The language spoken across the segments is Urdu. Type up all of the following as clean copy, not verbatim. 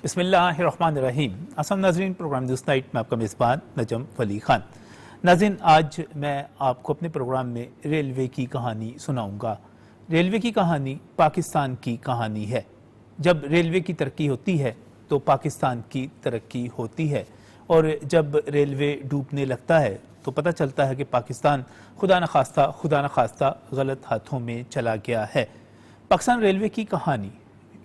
بسم اللہ الرحمن الرحیم۔ السلام ناظرین، پروگرام نیوز نائٹ میں آپ کا میزبان نجم ولی خان۔ ناظرین، آج میں آپ کو اپنے پروگرام میں ریلوے کی کہانی سناؤں گا۔ ریلوے کی کہانی پاکستان کی کہانی ہے۔ جب ریلوے کی ترقی ہوتی ہے تو پاکستان کی ترقی ہوتی ہے، اور جب ریلوے ڈوبنے لگتا ہے تو پتہ چلتا ہے کہ پاکستان خدا نخواستہ غلط ہاتھوں میں چلا گیا ہے۔ پاکستان ریلوے کی کہانی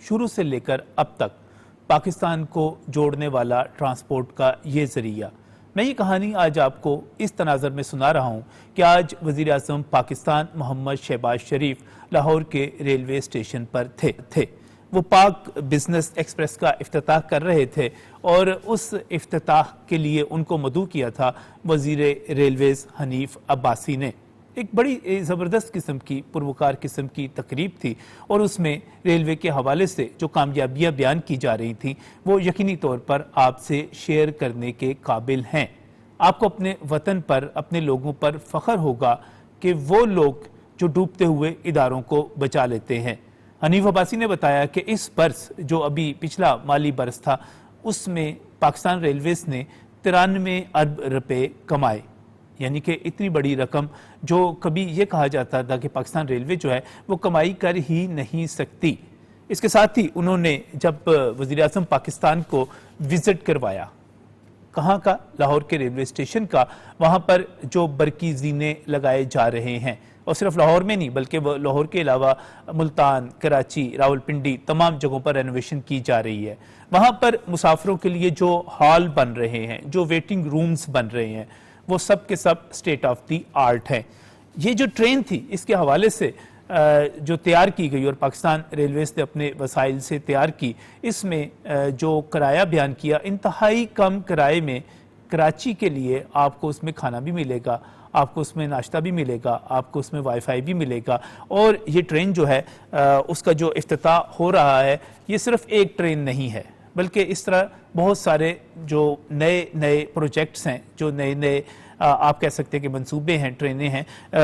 شروع سے لے کر اب تک پاکستان کو جوڑنے والا ٹرانسپورٹ کا یہ ذریعہ، میں یہ کہانی آج آپ کو اس تناظر میں سنا رہا ہوں کہ آج وزیر اعظم پاکستان محمد شہباز شریف لاہور کے ریلوے اسٹیشن پر تھے۔ وہ پاک بزنس ایکسپریس کا افتتاح کر رہے تھے، اور اس افتتاح کے لیے ان کو مدعو کیا تھا وزیر ریلویز حنیف عباسی نے۔ ایک بڑی زبردست قسم کی پروکار قسم کی تقریب تھی، اور اس میں ریلوے کے حوالے سے جو کامیابیاں بیان کی جا رہی تھیں وہ یقینی طور پر آپ سے شیئر کرنے کے قابل ہیں۔ آپ کو اپنے وطن پر، اپنے لوگوں پر فخر ہوگا کہ وہ لوگ جو ڈوبتے ہوئے اداروں کو بچا لیتے ہیں۔ حنیف عباسی نے بتایا کہ اس برس جو ابھی پچھلا مالی برس تھا، اس میں پاکستان ریلویز نے 93 ارب روپے کمائے، یعنی کہ اتنی بڑی رقم جو کبھی یہ کہا جاتا تھا کہ پاکستان ریلوے جو ہے وہ کمائی کر ہی نہیں سکتی۔ اس کے ساتھ ہی انہوں نے جب وزیر اعظم پاکستان کو وزٹ کروایا، کہاں کا؟ لاہور کے ریلوے اسٹیشن کا، وہاں پر جو برقی زینے لگائے جا رہے ہیں، اور صرف لاہور میں نہیں بلکہ وہ لاہور کے علاوہ ملتان، کراچی، راولپنڈی تمام جگہوں پر رینوویشن کی جا رہی ہے۔ وہاں پر مسافروں کے لیے جو ہال بن رہے ہیں، جو ویٹنگ رومز بن رہے ہیں، وہ سب کے سب اسٹیٹ آف دی آرٹ ہیں۔ یہ جو ٹرین تھی، اس کے حوالے سے جو تیار کی گئی اور پاکستان ریلویز نے اپنے وسائل سے تیار کی، اس میں جو کرایہ بیان کیا، انتہائی کم کرائے میں کراچی کے لیے آپ کو اس میں کھانا بھی ملے گا، آپ کو اس میں ناشتہ بھی ملے گا، آپ کو اس میں وائی فائی بھی ملے گا۔ اور یہ ٹرین جو ہے اس کا جو افتتاح ہو رہا ہے، یہ صرف ایک ٹرین نہیں ہے، بلکہ اس طرح بہت سارے جو نئے پروجیکٹس ہیں، جو نئے آپ کہہ سکتے ہیں کہ منصوبے ہیں، ٹرینیں ہیں،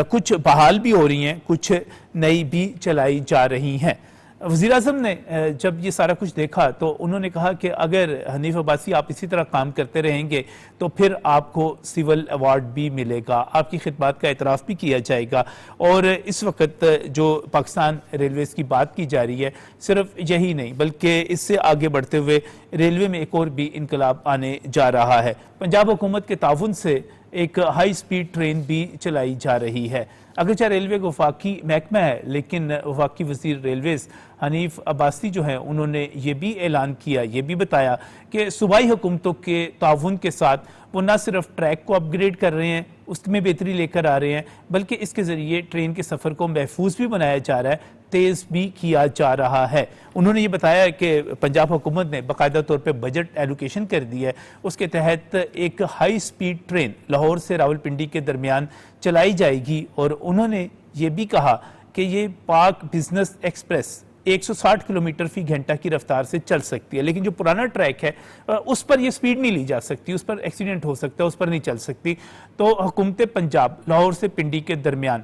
کچھ بحال بھی ہو رہی ہیں، کچھ نئی بھی چلائی جا رہی ہیں۔ وزیر اعظم نے جب یہ سارا کچھ دیکھا تو انہوں نے کہا کہ اگر حنیف عباسی آپ اسی طرح کام کرتے رہیں گے تو پھر آپ کو سول ایوارڈ بھی ملے گا، آپ کی خدمات کا اعتراف بھی کیا جائے گا۔ اور اس وقت جو پاکستان ریلویز کی بات کی جا رہی ہے، صرف یہی نہیں بلکہ اس سے آگے بڑھتے ہوئے ریلوے میں ایک اور بھی انقلاب آنے جا رہا ہے۔ پنجاب حکومت کے تعاون سے ایک ہائی سپیڈ ٹرین بھی چلائی جا رہی ہے۔ اگرچہ ریلوے کو وفاقی محکمہ ہے، لیکن وفاقی وزیر ریلویز حنیف عباسی جو ہیں، انہوں نے یہ بھی اعلان کیا، یہ بھی بتایا کہ صوبائی حکومتوں کے تعاون کے ساتھ وہ نہ صرف ٹریک کو اپ گریڈ کر رہے ہیں، اس میں بہتری لے کر آ رہے ہیں، بلکہ اس کے ذریعے ٹرین کے سفر کو محفوظ بھی بنایا جا رہا ہے، تیز بھی کیا جا رہا ہے۔ انہوں نے یہ بتایا کہ پنجاب حکومت نے باقاعدہ طور پہ بجٹ ایلوکیشن کر دی ہے، اس کے تحت ایک ہائی سپیڈ ٹرین لاہور سے راولپنڈی کے درمیان چلائی جائے گی، اور انہوں نے یہ بھی کہا کہ یہ پاک بزنس ایکسپریس 160 کلومیٹر فی گھنٹہ کی رفتار سے چل سکتی ہے، لیکن جو پرانا ٹریک ہے اس پر یہ سپیڈ نہیں لی جا سکتی، اس پر ایکسیڈنٹ ہو سکتا ہے، اس پر نہیں چل سکتی۔ تو حکومت پنجاب لاہور سے پنڈی کے درمیان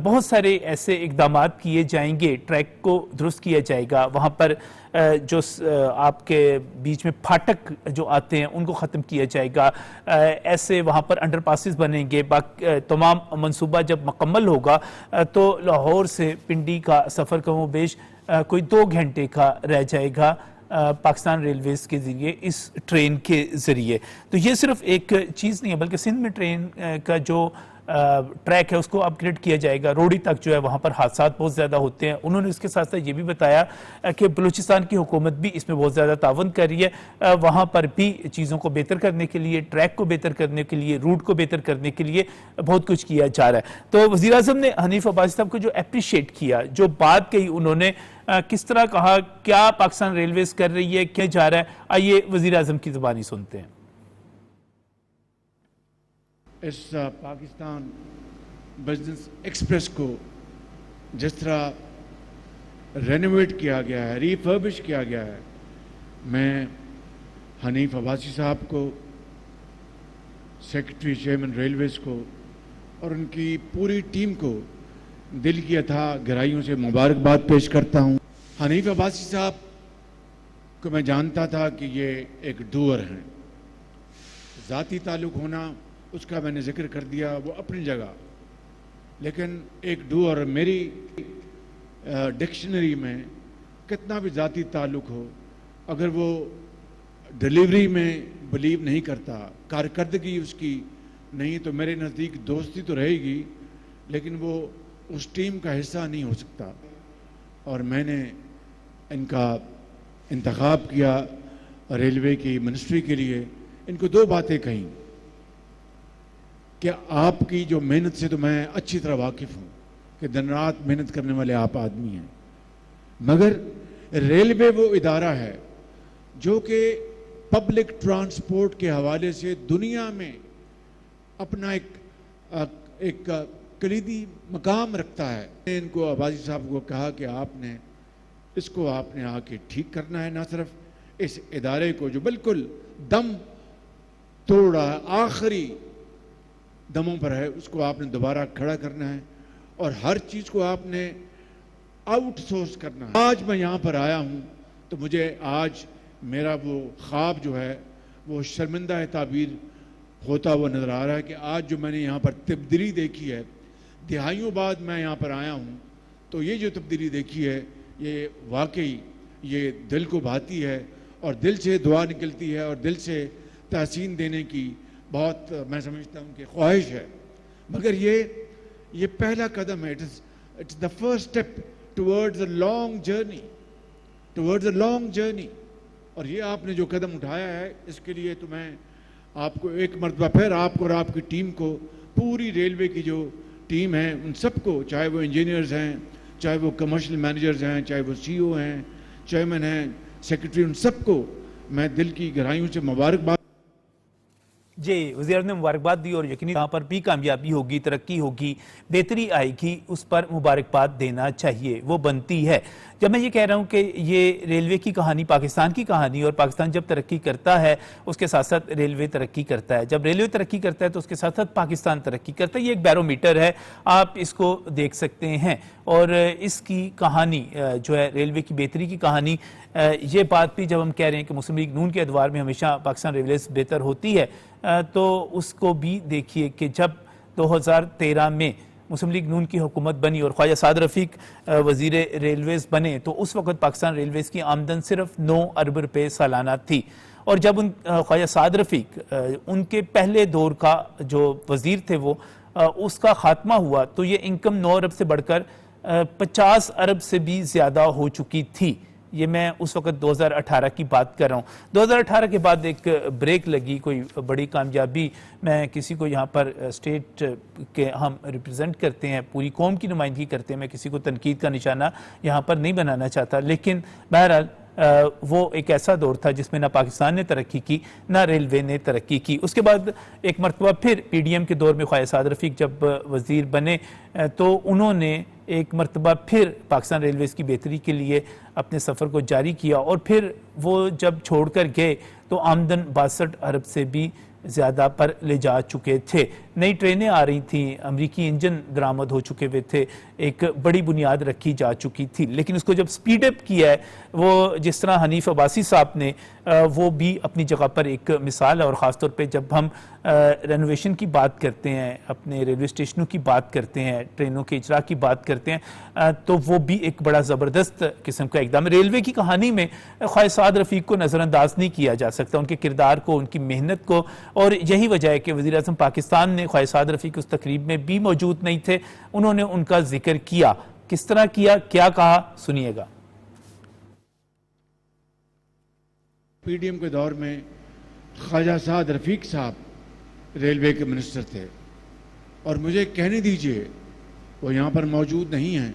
بہت سارے ایسے اقدامات کیے جائیں گے، ٹریک کو درست کیا جائے گا، وہاں پر جو آپ کے بیچ میں پھاٹک جو آتے ہیں ان کو ختم کیا جائے گا، ایسے وہاں پر انڈر پاسز بنیں گے۔ تمام منصوبہ جب مکمل ہوگا تو لاہور سے پنڈی کا سفر کم و بیش کوئی 2 گھنٹے کا رہ جائے گا پاکستان ریلویز کے ذریعے، اس ٹرین کے ذریعے۔ تو یہ صرف ایک چیز نہیں ہے، بلکہ سندھ میں ٹرین کا جو ٹریک ہے اس کو اپ گریڈ کیا جائے گا۔ روڑی تک جو ہے وہاں پر حادثات بہت زیادہ ہوتے ہیں۔ انہوں نے اس کے ساتھ ساتھ یہ بھی بتایا کہ بلوچستان کی حکومت بھی اس میں بہت زیادہ تعاون کر رہی ہے، وہاں پر بھی چیزوں کو بہتر کرنے کے لیے، ٹریک کو بہتر کرنے کے لیے، روٹ کو بہتر کرنے کے لیے بہت کچھ کیا جا رہا ہے۔ تو وزیر اعظم نے حنیف عباسی صاحب کو جو اپریشیٹ کیا، جو بات کہی انہوں نے، کس طرح کہا، کیا پاکستان ریلویز کر رہی ہے، کیا جا رہا ہے، آئیے وزیر اعظم کی زبانی سنتے ہیں۔ اس پاکستان بزنس ایکسپریس کو جس طرح رینوویٹ کیا گیا ہے، ریفربش کیا گیا ہے، میں حنیف عباسی صاحب کو، سیکرٹری چیئرمین ریلویز کو اور ان کی پوری ٹیم کو دل کی اتھا گہرائیوں سے مبارکباد پیش کرتا ہوں۔ حنیف عباسی صاحب کو میں جانتا تھا کہ یہ ایک ڈوئر ہیں. ذاتی تعلق ہونا اس کا میں نے ذکر کر دیا، وہ اپنی جگہ، لیکن ایک ڈوئر میری ڈکشنری میں کتنا بھی ذاتی تعلق ہو، اگر وہ ڈیلیوری میں بلیو نہیں کرتا، کارکردگی اس کی نہیں، تو میرے نزدیک دوستی تو رہے گی لیکن وہ اس ٹیم کا حصہ نہیں ہو سکتا. اور میں نے ان کا انتخاب کیا ریلوے کی منسٹری کے لیے. ان کو دو باتیں کہیں کہ آپ کی جو محنت سے تو میں اچھی طرح واقف ہوں کہ دن رات محنت کرنے والے آپ آدمی ہیں، مگر ریلوے وہ ادارہ ہے جو کہ پبلک ٹرانسپورٹ کے حوالے سے دنیا میں اپنا ایک کلیدی مقام رکھتا ہے. ان کو عباسی صاحب کو کہا کہ آپ نے آ کے ٹھیک کرنا ہے، نہ صرف اس ادارے کو جو بالکل دم توڑ رہا ہے، آخری دموں پر ہے، اس کو آپ نے دوبارہ کھڑا کرنا ہے اور ہر چیز کو آپ نے آؤٹ سورس کرنا ہے. آج میں یہاں پر آیا ہوں تو مجھے آج میرا وہ خواب جو ہے وہ شرمندہ تعبیر ہوتا ہوا نظر آ رہا ہے کہ آج جو میں نے یہاں پر تبدیلی دیکھی ہے، دہائیوں بعد میں یہاں پر آیا ہوں، تو یہ جو تبدیلی دیکھی ہے یہ واقعی یہ دل کو بھاتی ہے اور دل سے دعا نکلتی ہے اور دل سے تحسین دینے کی بہت میں سمجھتا ہوں کہ خواہش ہے. مگر یہ پہلا قدم ہے. It's the first step towards a long journey. اور یہ آپ نے جو قدم اٹھایا ہے اس کے لیے تو میں آپ کو ایک مرتبہ پھر آپ کو اور آپ کی ٹیم کو، پوری ریلوے کی جو ٹیم ہے ان سب کو، چاہے وہ انجینئرز ہیں، چاہے وہ کمرشل مینیجرز ہیں، چاہے وہ سی او ہیں، چیئرمین ہیں، سیکرٹری، ان سب کو میں دل کی گہرائیوں سے مبارکباد. جی، وزیر اعظم نے مبارکباد دی اور یقینی یہاں پر بھی کامیابی ہوگی، ترقی ہوگی، بہتری آئے گی، اس پر مبارکباد دینا چاہیے، وہ بنتی ہے. جب میں یہ کہہ رہا ہوں کہ یہ ریلوے کی کہانی پاکستان کی کہانی، اور پاکستان جب ترقی کرتا ہے اس کے ساتھ ساتھ ریلوے ترقی کرتا ہے، جب ریلوے ترقی کرتا ہے تو اس کے ساتھ ساتھ پاکستان ترقی کرتا ہے. یہ ایک بیرو میٹر ہے، آپ اس کو دیکھ سکتے ہیں. اور اس کی کہانی جو ہے ریلوے کی بہتری کی کہانی، یہ بات بھی جب ہم کہہ رہے ہیں کہ مسلم لیگ نون کے ادوار میں ہمیشہ پاکستان ریلویز بہتر ہوتی ہے، تو اس کو بھی دیکھیے کہ جب 2013 میں مسلم لیگ نون کی حکومت بنی اور خواجہ سعد رفیق وزیر ریلویز بنے تو اس وقت پاکستان ریلویز کی آمدن صرف 9 ارب روپے سالانہ تھی. اور جب خواجہ سعد رفیق ان کے پہلے دور کا جو وزیر تھے وہ اس کا خاتمہ ہوا تو یہ انکم 9 ارب سے بڑھ کر 50 ارب سے بھی زیادہ ہو چکی تھی. یہ میں اس وقت 2018 کی بات کر رہا ہوں. 2018 کے بعد ایک بریک لگی، کوئی بڑی کامیابی میں کسی کو یہاں پر اسٹیٹ کے ہم ریپرزینٹ کرتے ہیں، پوری قوم کی نمائندگی کرتے ہیں، میں کسی کو تنقید کا نشانہ یہاں پر نہیں بنانا چاہتا، لیکن بہرحال وہ ایک ایسا دور تھا جس میں نہ پاکستان نے ترقی کی نہ ریلوے نے ترقی کی. اس کے بعد ایک مرتبہ پھر پی ڈی ایم کے دور میں خواجہ سعد رفیق جب وزیر بنے تو انہوں نے ایک مرتبہ پھر پاکستان ریلویز کی بہتری کے لیے اپنے سفر کو جاری کیا، اور پھر وہ جب چھوڑ کر گئے تو آمدن 62 ارب سے بھی زیادہ پر لے جا چکے تھے. نئی ٹرینیں آ رہی تھیں، امریکی انجن درآمد ہو چکے ہوئے تھے، ایک بڑی بنیاد رکھی جا چکی تھی. لیکن اس کو جب سپیڈ اپ کیا ہے وہ جس طرح حنیف عباسی صاحب نے، وہ بھی اپنی جگہ پر ایک مثال ہے. اور خاص طور پہ جب ہم رینوویشن کی بات کرتے ہیں، اپنے ریلوے اسٹیشنوں کی بات کرتے ہیں، ٹرینوں کے اجرا کی بات کرتے ہیں، تو وہ بھی ایک بڑا زبردست قسم کا اقدام. ریلوے کی کہانی میں خواجہ سعد رفیق کو نظر انداز نہیں کیا جا سکتا، ان کے کردار کو، ان کی محنت کو. اور یہی وجہ ہے کہ وزیر اعظم پاکستان نے خواجہ سعد رفیق اس تقریب میں بھی موجود نہیں تھے، انہوں نے ان کا ذکر کیا. کس طرح کیا، کیا کہا، سنیے گا. پی ڈی ایم کے دور میں خواجہ سعد رفیق صاحب ریلوے کے منسٹر تھے، اور مجھے کہنے دیجئے وہ یہاں پر موجود نہیں ہیں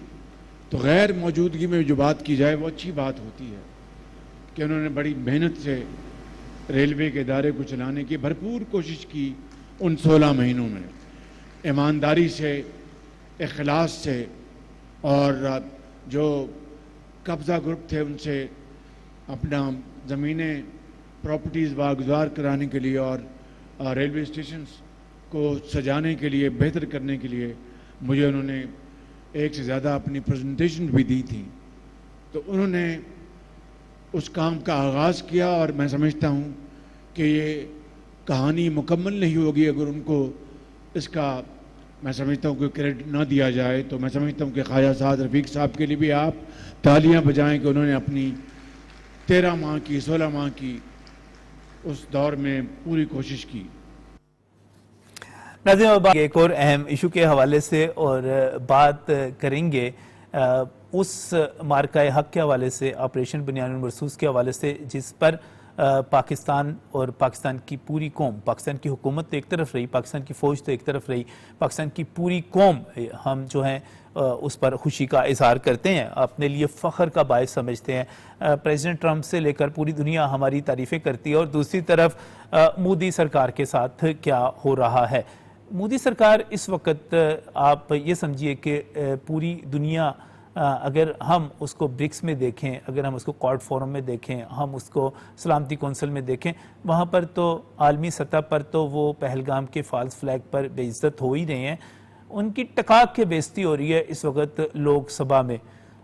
تو غیر موجودگی میں جو بات کی جائے وہ اچھی بات ہوتی ہے کہ انہوں نے بڑی محنت سے ریلوے کے ادارے کو چلانے کی بھرپور کوشش کی. ان 16 مہینوں میں ایمانداری سے، اخلاص سے، اور جو قبضہ گروپ تھے ان سے اپنا زمینیں، پراپرٹیز واگزار کرانے کے لیے اور ریلوے اسٹیشنز کو سجانے کے لیے، بہتر کرنے کے لیے مجھے انہوں نے ایک سے زیادہ اپنی پریزنٹیشن بھی دی تھی. تو انہوں نے اس کام کا آغاز کیا، اور میں سمجھتا ہوں کہ یہ کہانی مکمل نہیں ہوگی اگر ان کو اس کا میں سمجھتا ہوں کہ کریڈٹ نہ دیا جائے. تو میں سمجھتا ہوں کہ خواجہ سعد رفیق صاحب کے لیے بھی آپ تالیاں بجائیں کہ انہوں نے اپنی 13 ماہ کی 16 ماہ کی اس دور میں پوری کوشش کی. ناظرین ایک اور اہم ایشو کے حوالے سے اور بات کریں گے اس مارکہ حق کے حوالے سے، آپریشن بنیان المرصوص کے حوالے سے، جس پر پاکستان اور پاکستان کی پوری قوم، پاکستان کی حکومت تو ایک طرف رہی، پاکستان کی فوج تو ایک طرف رہی، پاکستان کی پوری قوم ہم جو ہیں اس پر خوشی کا اظہار کرتے ہیں، اپنے لیے فخر کا باعث سمجھتے ہیں. پریزیڈنٹ ٹرمپ سے لے کر پوری دنیا ہماری تعریفیں کرتی ہے، اور دوسری طرف مودی سرکار کے ساتھ کیا ہو رہا ہے. مودی سرکار اس وقت آپ یہ سمجھیے کہ پوری دنیا اگر ہم اس کو برکس میں دیکھیں، اگر ہم اس کو کوارڈ فورم میں دیکھیں، ہم اس کو سلامتی کونسل میں دیکھیں، وہاں پر تو عالمی سطح پر تو وہ پہلگام کے فالس فلیگ پر بے عزت ہو ہی رہے ہیں. ان کی ٹکاک کے بے عزتی ہو رہی ہے اس وقت لوک سبھا میں،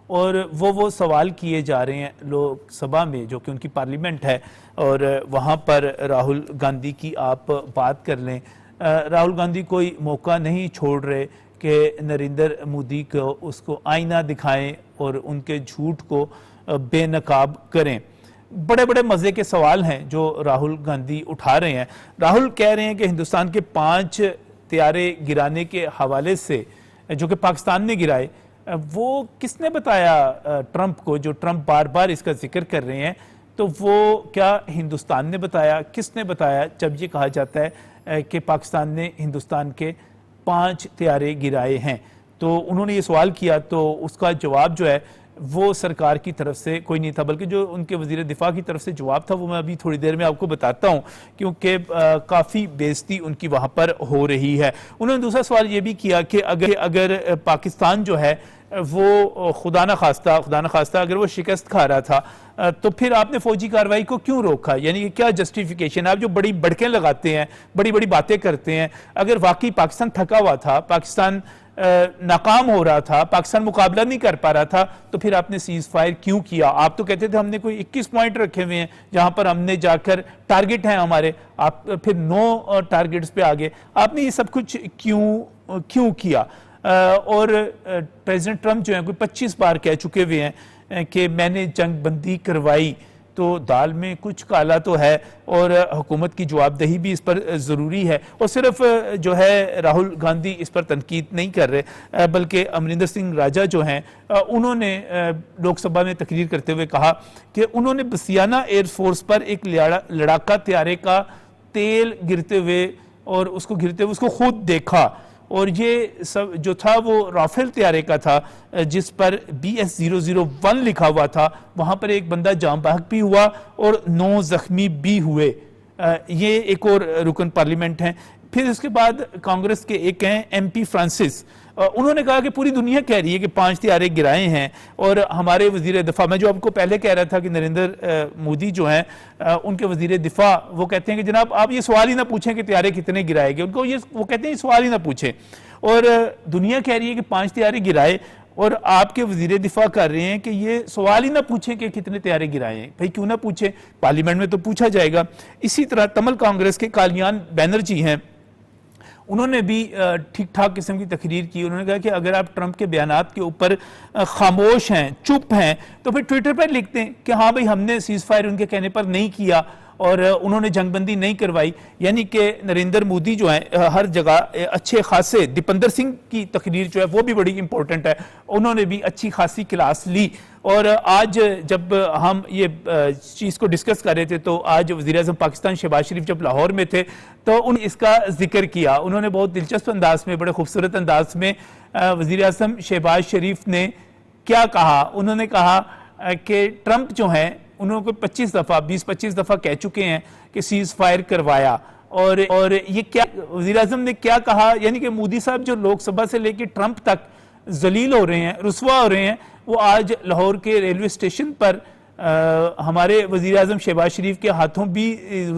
اور وہ سوال کیے جا رہے ہیں لوک سبھا میں جو کہ ان کی پارلیمنٹ ہے، اور وہاں پر راہل گاندھی کی آپ بات کر لیں. راہل گاندھی کوئی موقع نہیں چھوڑ رہے کہ نریندر مودی کو اس کو آئینہ دکھائیں اور ان کے جھوٹ کو بے نقاب کریں. بڑے بڑے مزے کے سوال ہیں جو راہل گاندھی اٹھا رہے ہیں. راہل کہہ رہے ہیں کہ ہندوستان کے 5 طیارے گرانے کے حوالے سے جو کہ پاکستان نے گرائے، وہ کس نے بتایا ٹرمپ کو، جو ٹرمپ بار بار اس کا ذکر کر رہے ہیں، تو وہ کیا ہندوستان نے بتایا؟ کس نے بتایا جب یہ کہا جاتا ہے کہ پاکستان نے ہندوستان کے 5 طیارے گرائے ہیں؟ تو انہوں نے یہ سوال کیا، تو اس کا جواب جو ہے وہ سرکار کی طرف سے کوئی نہیں تھا، بلکہ جو ان کے وزیر دفاع کی طرف سے جواب تھا وہ میں ابھی تھوڑی دیر میں آپ کو بتاتا ہوں، کیونکہ کافی بے عزتی ان کی وہاں پر ہو رہی ہے. انہوں نے دوسرا سوال یہ بھی کیا کہ اگر پاکستان جو ہے وہ خدا نخواستہ اگر وہ شکست کھا رہا تھا تو پھر آپ نے فوجی کارروائی کو کیوں روکا؟ یعنی کہ کیا جسٹیفیکیشن؟ آپ جو بڑی بڑکیں لگاتے ہیں، بڑی بڑی باتیں کرتے ہیں، اگر واقعی پاکستان تھکا ہوا تھا، پاکستان ناکام ہو رہا تھا، پاکستان مقابلہ نہیں کر پا رہا تھا، تو پھر آپ نے سیز فائر کیوں کیا؟ آپ تو کہتے تھے ہم نے کوئی 21 پوائنٹ رکھے ہوئے ہیں جہاں پر ہم نے جا کر ٹارگٹ ہیں ہمارے، آپ پھر 9 ٹارگٹس پہ آگے. آپ نے یہ سب کچھ کیوں کیا؟ اور پریزیڈنٹ ٹرمپ جو ہیں کوئی 25 بار کہہ چکے ہوئے ہیں کہ میں نے جنگ بندی کروائی، تو دال میں کچھ کالا تو ہے، اور حکومت کی جواب دہی بھی اس پر ضروری ہے. اور صرف جو ہے راہل گاندھی اس پر تنقید نہیں کر رہے، بلکہ امریندر سنگھ راجہ جو ہیں انہوں نے لوک سبھا میں تقریر کرتے ہوئے کہا کہ انہوں نے بسیانہ ایئر فورس پر ایک لڑاکا طیارے کا تیل گرتے ہوئے اور اس کو خود دیکھا، اور یہ سب جو تھا وہ رافیل طیارے کا تھا جس پر BS-001 لکھا ہوا تھا. وہاں پر ایک بندہ جاں بحق بھی ہوا اور 9 زخمی بھی ہوئے. یہ ایک اور رکن پارلیمنٹ ہیں. پھر اس کے بعد کانگریس کے ایک ہیں MP فرانسس، انہوں نے کہا کہ پوری دنیا کہہ رہی ہے کہ 5 طیارے گرائے ہیں، اور ہمارے وزیر دفاع، میں جو آپ کو پہلے کہہ رہا تھا کہ نریندر مودی جو ہیں ان کے وزیر دفاع وہ کہتے ہیں کہ جناب آپ یہ سوال ہی نہ پوچھیں کہ طیارے کتنے گرائے گئے، وہ کہتے ہیں یہ سوال ہی نہ پوچھیں. اور دنیا کہہ رہی ہے کہ 5 طیارے گرائے، اور آپ کے وزیر دفاع کر رہے ہیں کہ یہ سوال ہی نہ پوچھیں کہ کتنے طیارے گرائے ہیں. بھائی کیوں نہ پوچھیں، پارلیمنٹ میں تو پوچھا جائے گا. اسی طرح تمل کانگریس کے کالیان بینرجی ہیں، انہوں نے بھی ٹھیک ٹھاک قسم کی تقریر کی. انہوں نے کہا کہ اگر آپ ٹرمپ کے بیانات کے اوپر خاموش ہیں، چپ ہیں، تو پھر ٹویٹر پر لکھتے ہیں کہ ہاں بھئی ہم نے سیز فائر ان کے کہنے پر نہیں کیا اور انہوں نے جنگ بندی نہیں کروائی. یعنی کہ نریندر مودی جو ہیں ہر جگہ اچھے خاصے، دیپندر سنگھ کی تقریر جو ہے وہ بھی بڑی امپورٹنٹ ہے، انہوں نے بھی اچھی خاصی کلاس لی. اور آج جب ہم یہ چیز کو ڈسکس کر رہے تھے تو آج وزیراعظم پاکستان شہباز شریف جب لاہور میں تھے تو انہوں نے اس کا ذکر کیا. انہوں نے بہت دلچسپ انداز میں، بڑے خوبصورت انداز میں وزیراعظم شہباز شریف نے کیا کہا. انہوں نے کہا کہ ٹرمپ جو ہیں انہوں کو 20-25 دفعہ کہہ چکے ہیں کہ سیز فائر کروایا. اور یہ کیا وزیراعظم نے کیا کہا، یعنی کہ مودی صاحب جو لوک سبھا سے لے کے ٹرمپ تک ذلیل ہو رہے ہیں، رسوا ہو رہے ہیں، وہ آج لاہور کے ریلوے اسٹیشن پر ہمارے وزیراعظم شہباز شریف کے ہاتھوں بھی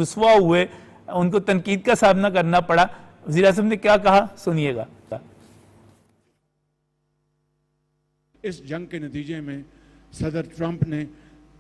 رسوا ہوئے، ان کو تنقید کا سامنا کرنا پڑا. وزیراعظم نے کیا کہا سنیے گا. اس جنگ کے نتیجے میں صدر ٹرمپ نے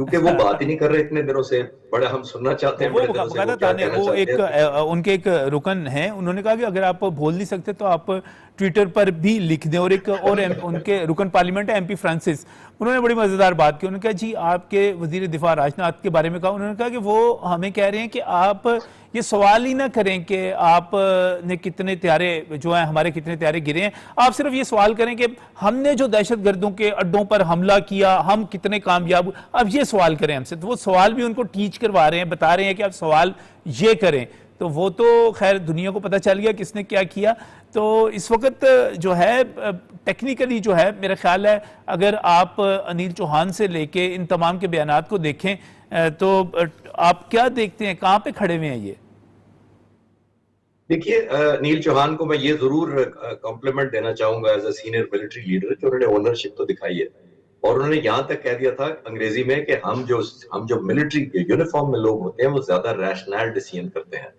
کیونکہ وہ بات ہی نہیں کر رہے اتنے دنوں سے. بڑے ہم سننا چاہتے ہیں وہ بڑے دنوں سے باقاعدہ وہ کیا تانے کہنا وہ چاہتے ایک ہیں. ان کے ایک رکن ہیں, انہوں نے کہا کہ اگر آپ بول نہیں سکتے تو آپ ٹویٹر پر بھی لکھ دیں. اور ایک اور ان کے رکن پارلیمنٹ ہے ایم پی فرانسس, انہوں نے بڑی مزیدار بات کی. انہوں نے کہا جی آپ کے وزیر دفاع راجناتھ کے بارے میں کہا, انہوں نے کہا کہ وہ ہمیں کہہ رہے ہیں کہ آپ یہ سوال ہی نہ کریں کہ آپ نے کتنے طیارے جو ہیں ہمارے کتنے طیارے گرے ہیں, آپ صرف یہ سوال کریں کہ ہم نے جو دہشت گردوں کے اڈوں پر حملہ کیا ہم کتنے کامیاب ہوئے, اب یہ سوال کریں ہم سے. تو وہ سوال بھی ان کو ٹیچ کروا رہے ہیں, بتا رہے ہیں کہ آپ سوال یہ کریں. تو وہ تو خیر دنیا کو پتہ چل گیا کس نے کیا کیا. تو اس وقت جو ہے ٹیکنیکلی جو ہے میرا خیال ہے اگر آپ انیل چوہان سے لے کے ان تمام کے بیانات کو دیکھیں تو آپ کیا دیکھتے ہیں, کہاں پہ کھڑے ہوئے ہیں یہ؟ دیکھیے نیل چوہان کو میں یہ ضرور کمپلیمنٹ دینا چاہوں گا as a senior military leader کہ انہوں نے اونرشپ تو دکھائی ہے. اور انہوں نے یہاں تک کہہ دیا تھا انگریزی میں کہ ہم جو ملٹری یونیفارم میں لوگ ہوتے ہیں وہ زیادہ ریشنل ڈیسیژن کرتے ہیں.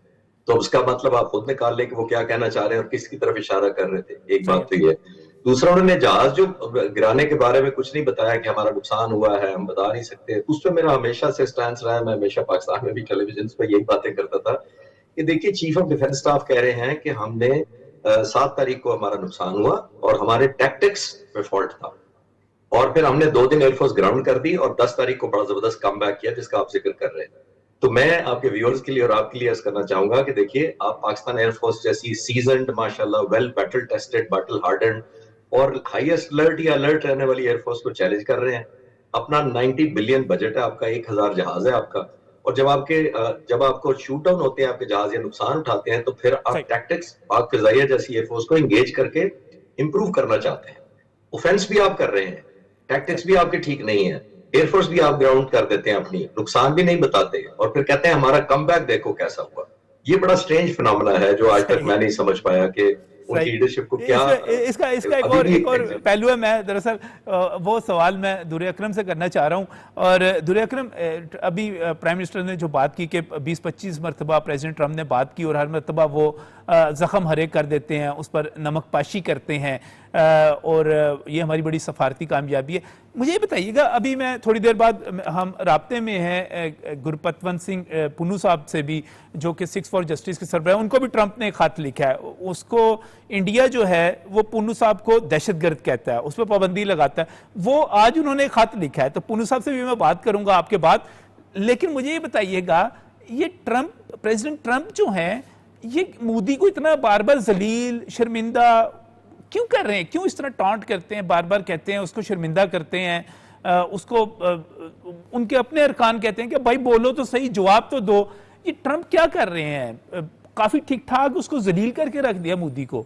تو اس کا مطلب آپ خود نکال لیں کہ وہ کیا کہنا چاہ رہے ہیں اور کس کی طرف اشارہ کر رہے تھے. ایک بات تو یہ. دوسرا انہوں نے جہاز جو گرانے کے بارے میں کچھ نہیں بتایا کہ ہمارا نقصان ہوا ہے, ہم بتا نہیں سکتے. اس پہ میرا ہمیشہ سے سٹینس رہا ہے, میں ہمیشہ پاکستان میں بھی ٹیلی ویژن پہ یہی باتیں کرتا تھا کہ دیکھیے چیف آف ڈیفنس اسٹاف کہہ رہے ہیں کہ ہم نے 7 تاریخ کو ہمارا نقصان ہوا اور ہمارے ٹیکٹکس پہ فالٹ تھا, اور پھر ہم نے 2 دن ایئر فورس گراؤنڈ کر دی اور 10 تاریخ کو بڑا زبردست کم بیک کیا جس کا آپ ذکر کر رہے ہیں. تو میں آپ کے ویورز کے لیے اور آپ کے لیے عرض کرنا چاہوں گا کہ دیکھیے آپ پاکستان ایئر فورس جیسی سیزنڈ ماشاءاللہ well battle tested battle hardened اور ہائیسٹ الرٹ رہنے والی ایئر فورس کو چیلنج کر رہے ہیں. اپنا 90 بلین بجٹ ہے آپ کا, 1000 جہاز ہے آپ کا, اور جب آپ کو شوٹ ڈاؤن ہوتے ہیں آپ کے جہاز یا نقصان اٹھاتے ہیں تو پھر آپ ٹیکٹکس پاک فضائیہ جیسی ایئر فورس کو انگیج کر کے امپروو کرنا چاہتے ہیں. اوفینس بھی آپ کر رہے ہیں, ٹیکٹکس بھی آپ کے ٹھیک نہیں ہیں, ایئر فورس بھی آپ گراؤنڈ کر دیتے ہیں اپنی, نقصان بھی نہیں بتاتے اور پھر کہتے ہیں ہمارا کم بیک دیکھو کیسا ہوا. یہ بڑا سٹرینج فنامنا ہے جو آج تک میں نہیں سمجھ پایا کہ ان کی لیڈرشپ کو کیا. اس کا ایک اور پہلو ہے. میں دراصل وہ سوال میں دور اکرم سے کرنا چاہ رہا ہوں. اور دور اکرم, ابھی پرائم منسٹر نے جو بات کی کہ 20-25 مرتبہ پریزیڈنٹ ٹرمپ نے بات کی اور ہر مرتبہ وہ زخم ہرے کر دیتے ہیں, اس پر نمک پاشی کرتے ہیں, اور یہ ہماری بڑی سفارتی کامیابی ہے. مجھے یہ بتائیے گا, ابھی میں تھوڑی دیر بعد ہم رابطے میں ہیں گرپتونت سنگھ پنو صاحب سے بھی جو کہ 6 فار جسٹس کے سربراہ, ان کو بھی ٹرمپ نے ایک خط لکھا ہے. اس کو انڈیا جو ہے وہ پنو صاحب کو دہشت گرد کہتا ہے, اس پہ پابندی لگاتا ہے. وہ آج انہوں نے ایک خط لکھا ہے, تو پنو صاحب سے بھی میں بات کروں گا آپ کے بعد. لیکن مجھے یہ بتائیے گا یہ پریزیڈنٹ ٹرمپ جو ہیں یہ مودی کو اتنا بار بار ذلیل شرمندہ کیوں کر رہے ہیں, کیوں اس طرح ٹانٹ کرتے ہیں, بار بار کہتے ہیں اس کو شرمندہ کرتے ہیں, اس کو ان کے اپنے ارکان کہتے ہیں کہ بھائی بولو تو صحیح, جواب تو دو. یہ ٹرمپ کیا کر رہے ہیں, کافی ٹھیک ٹھاک اس کو ذلیل کر کے رکھ دیا مودی کو.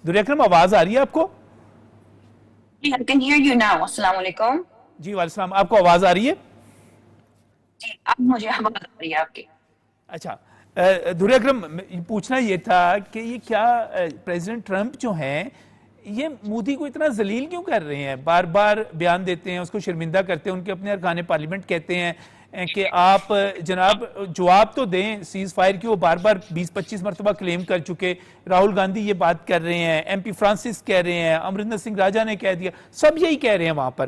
دور اکرم آواز آ رہی ہے آپ کو؟ I can hear you now. السلام علیکم. جی وعلیکم السلام, آپ کو آواز آ رہی ہے؟ جی اب مجھے آواز آ رہی ہے آپ کی. اچھا دور اکرم, پوچھنا یہ تھا کہ یہ کیا پریزیڈنٹ ٹرمپ جو ہیں یہ مودی کو اتنا ذلیل کیوں کر رہے ہیں, بار بار بیان دیتے ہیں, اس کو شرمندہ کرتے ہیں, ان کے اپنے ارکان پارلیمنٹ کہتے ہیں کہ آپ جناب جواب تو دیں سیز فائر کی, وہ بار بار 20-25 مرتبہ کلیم کر چکے. راہل گاندھی یہ بات کر رہے ہیں, ایم پی فرانسس کہہ رہے ہیں, امرندر سنگھ راجا نے کہہ دیا, سب یہی کہہ رہے ہیں وہاں پر.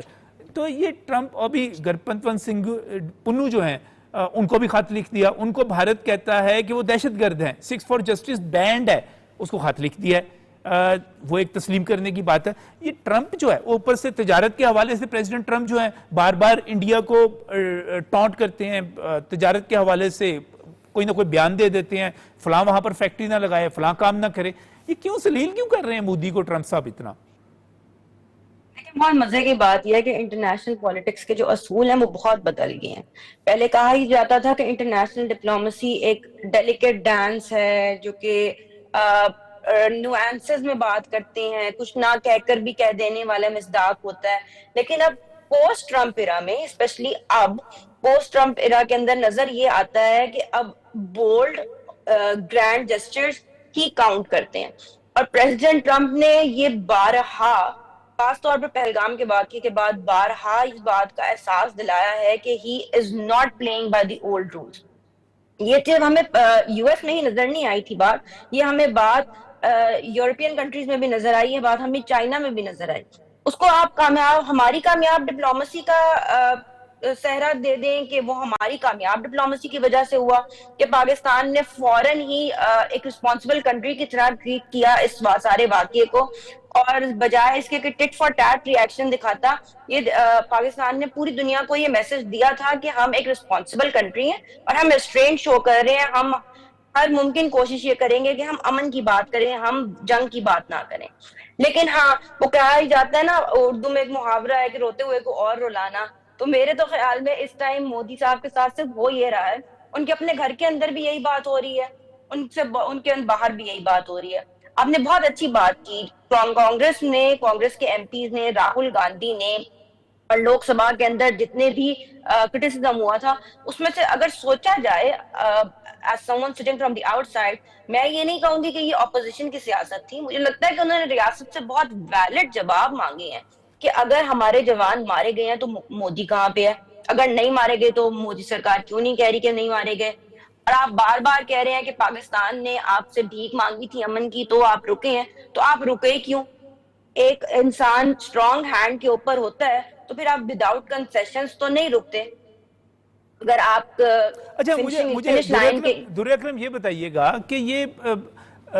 تو یہ ٹرمپ ابھی گرپتونت سنگھ پنو جو ہیں ان کو بھی خط لکھ دیا, ان کو بھارت کہتا ہے کہ وہ دہشت گرد ہیں, 6 فار جسٹس بینڈ ہے, اس کو خط لکھ دیا ہے. وہ ایک تسلیم کرنے کی بات ہے. یہ ٹرمپ جو ہے اوپر سے تجارت کے حوالے سے پریزیڈنٹ ٹرمپ جو ہیں بار بار انڈیا کو ٹانٹ کرتے ہیں, تجارت کے حوالے سے کوئی نہ کوئی بیان دے دیتے ہیں, فلاں وہاں پر فیکٹری نہ لگائے, فلاں کام نہ کرے. یہ کیوں ذلیل کیوں کر رہے ہیں مودی کو ٹرمپ صاحب اتنا؟ بہت مزے کی بات یہ ہے کہ انٹرنیشنل پولیٹکس کے جو اصول ہیں وہ بہت بدل گئے ہیں. پہلے کہا ہی جاتا تھا کہ انٹرنیشنل ڈپلومیسی ایک ڈیلیکیٹ ڈانس ہے جو کہ نیوانسز میں بات کرتے ہیں, کچھ نہ کہہ کر بھی کہہ دینے والا مصداق ہوتا ہے. لیکن اب پوسٹ ٹرمپ ایرا میں, اسپیشلی اب پوسٹ ٹرمپ ایرا کے اندر نظر یہ آتا ہے کہ اب بولڈ گرینڈ جسچرز ہی کاؤنٹ کرتے ہیں. اور پریزیڈنٹ ٹرمپ نے یہ بارہا, خاص طور پر پہلگام کے واقعے کے بعد بارہا اس بات کا احساس دلایا ہے کہ he is not playing by the old rules. یہ صرف ہمیں US میں ہی نظر نہیں آئی تھی بات, یہ ہمیں بات یورپین کنٹریز میں بھی نظر آئی ہے, بات ہمیں چائنا میں بھی نظر آئی. اس کو آپ کامیاب, ہماری کامیاب ڈپلومسی کا صحرا دے دیں کہ وہ ہماری کامیاب ڈپلومسی کی وجہ سے ہوا, کہ پاکستان نے فوراً ہی ایک رسپانسبل کنٹری کی طرح ٹریٹ کیا اس سارے واقعے کو, اور بجائے اس کے کہ ٹٹ فار ٹیٹ ری ایکشن دکھاتا, یہ پاکستان نے پوری دنیا کو یہ میسج دیا تھا کہ ہم ایک رسپانسبل کنٹری ہیں اور ہم ریسٹرینٹ شو کر رہے ہیں, ہم ہر ممکن کوشش یہ کریں گے کہ ہم امن کی بات کریں, ہم جنگ کی بات نہ کریں. لیکن ہاں وہ کہا ہی جاتا ہے نا, اردو میں ایک محاورہ ہے کہ روتے ہوئے کو اور رلانا, تو میرے تو خیال میں اس ٹائم مودی صاحب کے ساتھ صرف وہ یہ رہا ہے, ان کے اپنے گھر کے اندر بھی یہی بات ہو رہی ہے, ان کے باہر بھی یہی بات ہو رہی ہے. آپ نے بہت اچھی بات کی, کانگریس نے, کانگریس کے ایم پیز نے, راہل گاندھی نے, اور لوک سبھا کے اندر جتنے بھی کرٹیسزم ہوا تھا, اس میں سے اگر سوچا جائے as someone sitting from the outside, میں یہ نہیں کہوں گی کہ یہ اپوزیشن کی سیاست تھی. مجھے لگتا ہے کہ انہوں نے ریاست سے بہت ویلڈ جواب مانگے ہیں کہ اگر ہمارے جوان مارے گئے ہیں تو مودی کہاں پہ ہے, اگر نہیں مارے گئے تو مودی سرکار کیوں نہیں کہہ رہی کہ نہیں مارے گئے, اور آپ بار بار کہہ رہے ہیں کہ پاکستان نے آپ سے بھیک مانگی تھی امن کی تو آپ رکے ہیں, تو آپ رکے کیوں؟ ایک انسان اسٹرانگ ہینڈ کے اوپر ہوتا ہے تو پھر آپ وداؤٹ کنسیشنز تو نہیں رکتے. اگر آپ اچھا مجھے در اکرم یہ بتائیے گا کہ یہ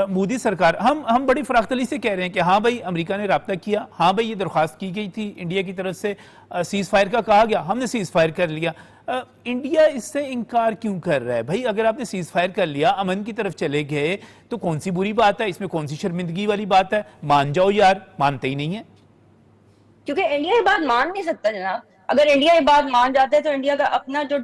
مودی سرکار, ہم بڑی فراختلی سے کہہ رہے ہیں کہ ہاں بھائی امریکہ نے رابطہ کیا, ہاں بھائی یہ درخواست کی گئی تھی انڈیا کی طرف سے, سیز فائر کا کہا گیا, ہم نے سیز فائر کر لیا, انڈیا اس سے انکار کیوں کر رہا ہے؟ بھائی اگر آپ نے سیز فائر کر لیا, امن کی طرف چلے گئے, تو کون سی بری بات ہے اس میں, کون سی شرمندگی والی بات ہے؟ مان جاؤ یار, مانتے ہی نہیں ہے. کیونکہ انڈیا یہ بات مان نہیں سکتا جناب. اگر انڈیا یہ بات مان جاتا ہے تو انڈیا کا اپنا جو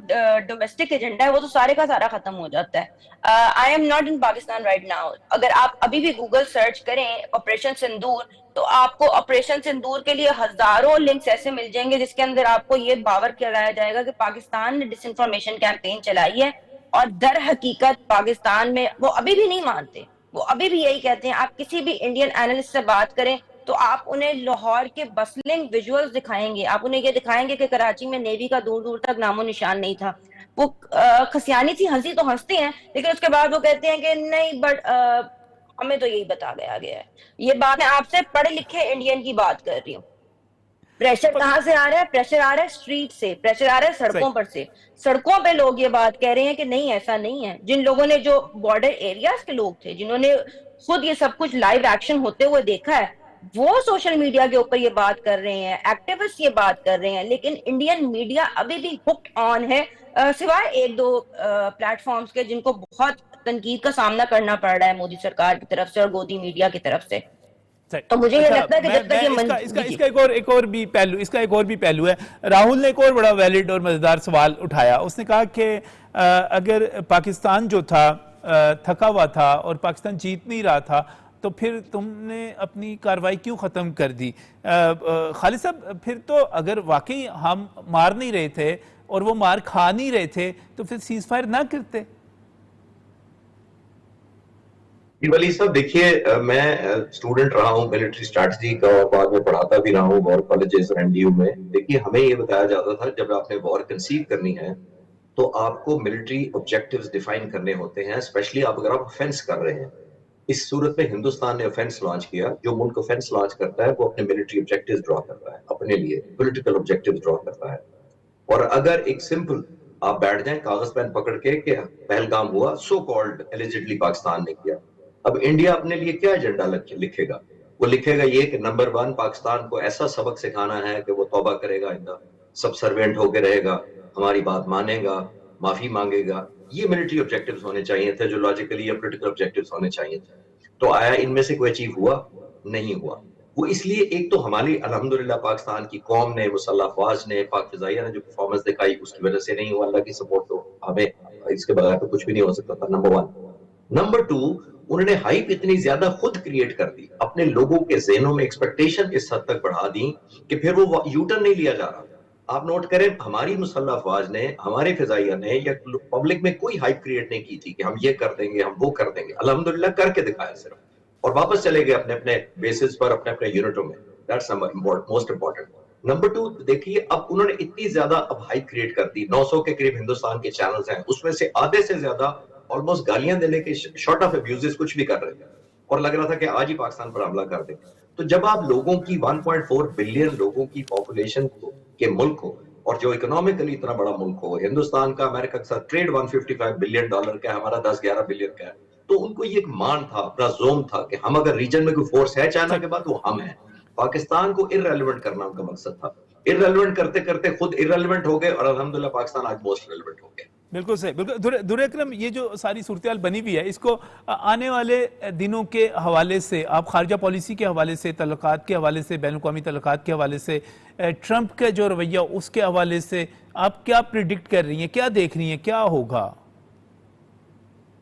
ڈومیسٹک ایجنڈا ہے وہ تو سارے کا سارا ختم ہو جاتا ہے. I am not in Pakistan right now. اگر آپ ابھی بھی گوگل سرچ کریں آپریشن سندور, تو آپ کو آپریشن سندور کے لیے ہزاروں لنکس ایسے مل جائیں گے جس کے اندر آپ کو یہ باور کرایا جائے گا کہ پاکستان نے ڈس انفارمیشن کیمپین چلائی ہے, اور در حقیقت پاکستان میں وہ ابھی بھی نہیں مانتے, وہ ابھی بھی یہی کہتے ہیں. آپ کسی بھی انڈین اینالسٹ سے بات کریں تو آپ انہیں لاہور کے بسلنگ ویژولز دکھائیں گے, آپ انہیں یہ دکھائیں گے کہ کراچی میں نیوی کا دور دور تک نام و نشان نہیں تھا. وہ خسیانی تھی, ہنسی تو ہنستے ہیں, لیکن اس کے بعد وہ کہتے ہیں کہ نہیں بٹ ہمیں تو یہی بتا گیا ہے. یہ بات میں آپ سے پڑھے لکھے انڈین کی بات کر رہی ہوں. پریشر کہاں سے آ رہا ہے؟ پریشر آ رہا ہے اسٹریٹ سے, پریشر آ رہا ہے سڑکوں پر سے. سڑکوں پہ لوگ یہ بات کہہ رہے ہیں کہ نہیں ایسا نہیں ہے. جن لوگوں نے, جو بارڈر ایریاز کے لوگ تھے, جنہوں نے خود یہ سب کچھ لائیو ایکشن ہوتے ہوئے دیکھا ہے, وہ سوشل میڈیا کے اوپر یہ بات کر رہے ہیں, ایکٹیوسٹ یہ بات کر رہے ہیں. لیکن انڈین میڈیا ابھی بھی ہکڈ آن ہے, سوائے ایک دو پلیٹ فارمز کے جن کو بہت تنقید کا سامنا کرنا پڑ رہا ہے مودی سرکار کی طرف سے اور گودی میڈیا کی طرف سے. تو مجھے یہ لگتا ہے کہ جب تک یہ اس کا ایک اور بھی پہلو ہے. راہل نے ایک اور بڑا ویلڈ اور مزیدار سوال اٹھایا. اس نے کہا کہ اگر پاکستان جو تھا تھکا ہوا تھا اور پاکستان جیت نہیں رہا تھا, تو پھر تم نے اپنی کارروائی کیوں ختم کر دی؟ خالد صاحب, پھر تو اگر واقعی ہم مار نہیں رہے تھے اور وہ مار کھا نہیں رہے تھے تو پھر سیز فائر نہ کرتے. ولی صاحب دیکھیے, میں اسٹوڈنٹ رہا ہوں ملٹری اسٹریٹجی کا, اور بعد میں پڑھاتا بھی رہا ہوں وار کالجز اور NDU میں. دیکھیے ہمیں یہ بتایا جاتا تھا جب آپ نے وار کنسیو کرنی ہے تو آپ کو ملٹری آبجیکٹیوز ڈیفائن کرنے ہوتے ہیں, اسپیشلی اگر آپ افینس کر رہے ہیں. اس صورت میں ہندوستان نے افینس لانچ کیا. جو ملک افینس لانچ کرتا ہے وہ اپنے ملٹری آبجیکٹیوز ڈرا کرتا ہے, اپنے لیے پولیٹیکل آبجیکٹیوز ڈرا کرتا ہے. اور اگر ایک سمپل آپ بیٹھ جائیں کاغذ پین پکڑ کے کہ پہلگام ہوا, سو کالڈ ایلیجڈلی پاکستان نے کیا, اب انڈیا اپنے لیے کیا ایجنڈا لکھے گا؟ وہ لکھے گا یہ کہ نمبر 1 پاکستان کو ایسا سبق سکھانا ہے کہ وہ توبہ کرے گا, آئندہ سب سروینٹ ہو کے رہے گا, ہماری بات مانے گا, معافی مانگے گا. یہ ملٹری آبجیکٹیوز ہونے چاہیے تھے, جو لاجیکلی یا پولیٹیکل آبجیکٹیوز ہونے چاہیے تھے. تو آیا ان میں سے کوئی اچیو ہوا؟ نہیں ہوا. وہ اس لیے, ایک تو ہماری الحمدللہ پاکستان کی قوم نے, مسلح افواج نے, پاک فضائیہ نے جو پرفارمنس دکھائی اس کی وجہ سے نہیں ہوا. اللہ کی سپورٹ تو ہمیں, اس کے بغیر تو کچھ بھی نہیں ہو سکتا تھا. نمبر 1. نمبر 2, انہوں نے ہائپ اتنی زیادہ خود کریٹ کر دی, اپنے لوگوں کے ذہنوں میں ایکسپیکٹیشن اس حد تک بڑھا دی کہ پھر وہ یو ٹرن نہیں لیا جا رہا. آپ نوٹ کریں, ہماری مسلح افواج نے, ہمارے فضائیہ نے یا پبلک میں کوئی ہائپ کریٹ نہیں کی تھی کہ ہم یہ کر دیں گے, ہم وہ کر دیں گے. الحمدللہ کر کے دکھایا صرف, اور واپس چلے گئے اپنے اپنے بیسز پر, اپنے اپنے یونٹوں میں. That's most important. نمبر 2 دیکھیے اب انہوں نے اتنی زیادہ اب ہائپ کریٹ کر دی, 900 کے قریب ہندوستان کے چینلز ہیں, اس میں سے آدھے سے زیادہ آلموسٹ گالیاں دینے کے شارٹ آف ابیوزز کچھ بھی کر رہے ہیں, اور لگ رہا تھا کہ آج ہی پاکستان پر حملہ کر دیں. تو جب آپ لوگوں کی 1.4 بلین لوگوں کی پاپولیشن کے ملک ہو, اور جو اکنامکلی اتنا بڑا ملک ہو, ہندوستان کا امریکہ کے ساتھ ٹریڈ $155 بلین کا ہے, ہمارا 10-11 بلین کا ہے, تو ان کو یہ ایک مان تھا, اپنا زوم تھا کہ ہم اگر ریجن میں کوئی فورس ہے چائنا کے بعد وہ ہم ہیں. پاکستان کو ارریلیونٹ کرنا ان کا مقصد تھا. ارریلیونٹ کرتے کرتے خود ارریلیونٹ ہو گئے, اور الحمدللہ پاکستان آج موسٹ ریلیونٹ ہو گیا. بالکل صحیح, بالکل. در اکرم, یہ جو ساری صورتحال بنی ہوئی ہے, اس کو آنے والے دنوں کے حوالے سے, آپ خارجہ پالیسی کے حوالے سے, تعلقات کے حوالے سے, بین الاقوامی تعلقات کے حوالے سے, ٹرمپ کا جو رویہ اس کے حوالے سے آپ کیا پریڈکٹ کر رہی ہیں, کیا دیکھ رہی ہیں, کیا ہوگا؟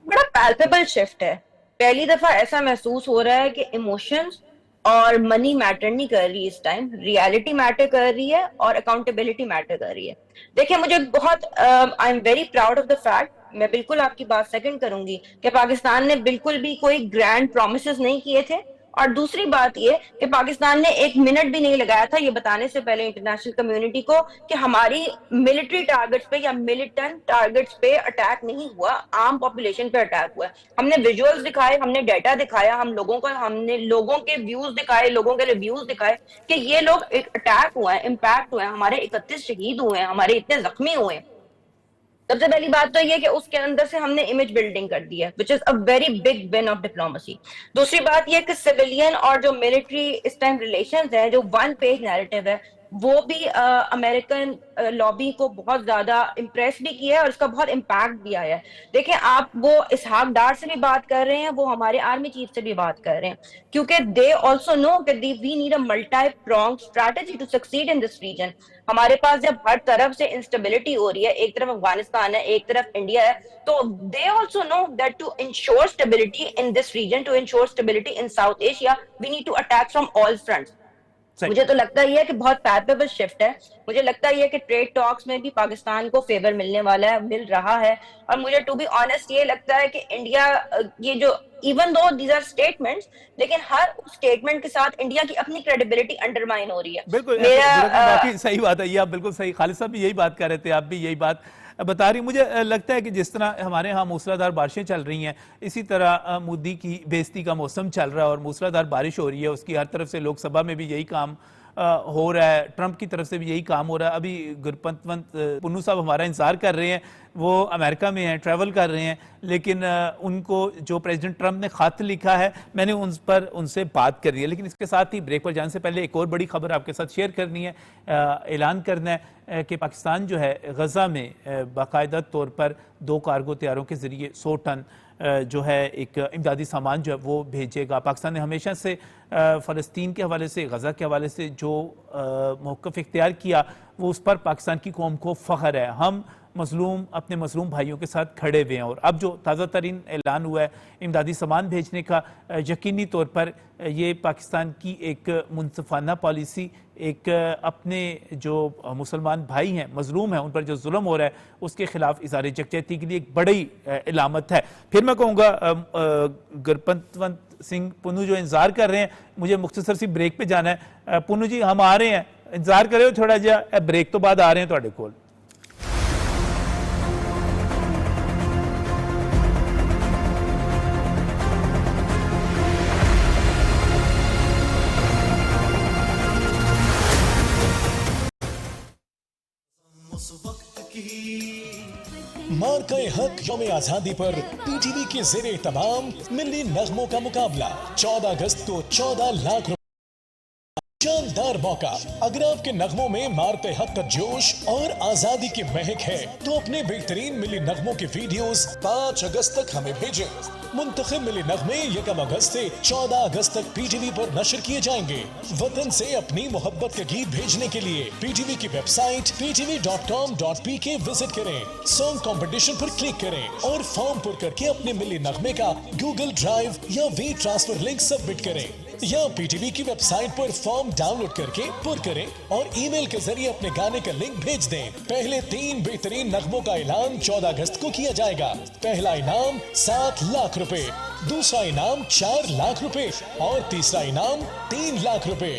بڑا پیلپیبل شفٹ ہے. پہلی دفعہ ایسا محسوس ہو رہا ہے کہ ایموشنز اور منی میٹر نہیں کر رہی اس ٹائم, ریالٹی میٹر کر رہی ہے اور اکاؤنٹیبلٹی میٹر کر رہی ہے. دیکھیں, مجھے بہت I am very proud of the fact, میں بالکل آپ کی بات سیکنڈ کروں گی کہ پاکستان نے بالکل بھی کوئی گرینڈ پرومسز نہیں کیے تھے, اور دوسری بات یہ کہ پاکستان نے ایک منٹ بھی نہیں لگایا تھا یہ بتانے سے پہلے انٹرنیشنل کمیونٹی کو کہ ہماری ملٹری ٹارگٹس پہ یا ملیٹنٹ ٹارگٹس پہ اٹیک نہیں ہوا, عام پاپولیشن پہ اٹیک ہوا ہے. ہم نے ویژولز دکھائے, ہم نے ڈیٹا دکھایا, ہم نے لوگوں کے ویوز دکھائے, لوگوں کے ریویوز دکھائے کہ یہ لوگ اٹیک ہوئے ہیں, امپیکٹ ہوئے ہیں, ہمارے 31 شہید ہوئے ہیں, ہمارے اتنے زخمی ہوئے ہیں. سب سے پہلی بات تو یہ کہ اس کے اندر سے ہم نے امیج بلڈنگ کر دی ہے, which is a very big win of diplomacy. دوسری بات یہ کہ سویلین اور جو ملٹری اس ٹائم ریلیشنز ہیں, جو ون پیج نیریٹو ہے, وہ بھی امریکن لابی کو بہت زیادہ امپریس بھی کیا ہے اور اس کا بہت امپیکٹ بھی آیا ہے. دیکھیں, آپ وہ اسحاق ڈار سے بھی بات کر رہے ہیں, وہ ہمارے آرمی چیف سے بھی بات کر رہے ہیں, کیونکہ دے آلسو نو کہ we need a multi prong strategy to succeed in this region. ہمارے پاس جب ہر طرف سے انسٹیبلٹی ہو رہی ہے, ایک طرف افغانستان ہے, ایک طرف انڈیا ہے, تو they also know that to ensure stability in this region, to ensure stability in South Asia, we need to attack from all fronts. مجھے تو لگتا ہی ہے کہ بہت پیلپیبل شفٹ ہے. مجھے لگتا ہی ہے کہ ٹریڈ ٹاکس میں بھی پاکستان کو فیور ملنے والا ہے, مل رہا ہے, اور مجھے ٹو بی آنیسٹ یہ لگتا ہے کہ انڈیا, یہ جو even though these are statements, لیکن ہر اسٹیٹمنٹ کے ساتھ انڈیا کی اپنی کریڈیبلٹی انڈرمائن ہو رہی ہے. بالکل باقی صحیح بات ہے, یہ آپ بالکل صحیح, خالد صاحب بھی یہی بات کر رہے تھے, آپ بھی یہی بات بتا رہی. مجھے لگتا ہے کہ جس طرح ہمارے ہاں موسلادھار بارشیں چل رہی ہیں, اسی طرح مودی کی بےزتی کا موسم چل رہا ہے اور موسلادھار بارش ہو رہی ہے, اس کی ہر طرف سے لوک سبھا میں بھی یہی کام ہو رہا ہے, ٹرمپ کی طرف سے بھی یہی کام ہو رہا ہے. ابھی گرپتونت پنو صاحب ہمارا انتظار کر رہے ہیں, وہ امریکہ میں ہیں, ٹریول کر رہے ہیں, لیکن ان کو جو پریزیڈنٹ ٹرمپ نے خط لکھا ہے, میں نے ان سے بات کرنی ہے. لیکن اس کے ساتھ ہی بریک پر جانے سے پہلے ایک اور بڑی خبر آپ کے ساتھ شیئر کرنی ہے, اعلان کرنا ہے کہ پاکستان جو ہے غزہ میں باقاعدہ طور پر 2 کارگو طیاروں کے ذریعے 100 ٹن جو ہے ایک امدادی سامان جو ہے وہ بھیجے گا. پاکستان نے ہمیشہ سے فلسطین کے حوالے سے, غزہ کے حوالے سے جو موقف اختیار کیا, وہ اس پر پاکستان کی قوم کو فخر ہے. ہم اپنے مظلوم بھائیوں کے ساتھ کھڑے ہوئے ہیں, اور اب جو تازہ ترین اعلان ہوا ہے امدادی سامان بھیجنے کا, یقینی طور پر یہ پاکستان کی ایک منصفانہ پالیسی, ایک اپنے جو مسلمان بھائی ہیں, مظلوم ہیں, ان پر جو ظلم ہو رہا ہے اس کے خلاف اظہار یکجہتی کے لیے ایک بڑی علامت ہے. پھر میں کہوں گا گرپتونت سنگھ پنو جو انتظار کر رہے ہیں, مجھے مختصر سی بریک پہ جانا ہے. پنو جی, ہم آ رہے ہیں, انتظار کرے ہو تھوڑا جا, بریک تو بعد آ رہے ہیں تھوڑے کول. مارکہ حق یوم آزادی پر پی ٹی وی کے زیر اہتمام ملی نغموں کا مقابلہ 14 اگست کو 14 لاکھ روپے. شاندار موقع. اگر آپ کے نغموں میں مارکہ حق کا جوش اور آزادی کی مہک ہے تو اپنے بہترین ملی نغموں کے ویڈیوز 5 اگست تک ہمیں بھیجیں. منتخب ملی نغمے 1 اگست سے 14 اگست تک پی ٹی وی پر نشر کیے جائیں گے. وطن سے اپنی محبت کے گیت بھیجنے کے لیے پی ٹی وی کی ویب سائٹ ptv.com.pk وزٹ کریں, سانگ کمپٹیشن پر کلک کریں اور فارم پر کر کے اپنے ملی نغمے کا گوگل ڈرائیو یا وی ٹرانسفر لنک سبمٹ کریں, یا پی ٹی وی کی ویب سائٹ پر فارم ڈاؤن لوڈ کر کے پر کریں اور ای میل کے ذریعے اپنے گانے کا لنک بھیج دیں. پہلے 3 بہترین نغموں کا اعلان 14 اگست کو کیا جائے گا. پہلا انعام 7 لاکھ روپے, دوسرا انعام 4 لاکھ روپے اور تیسرا انعام 3 لاکھ روپے.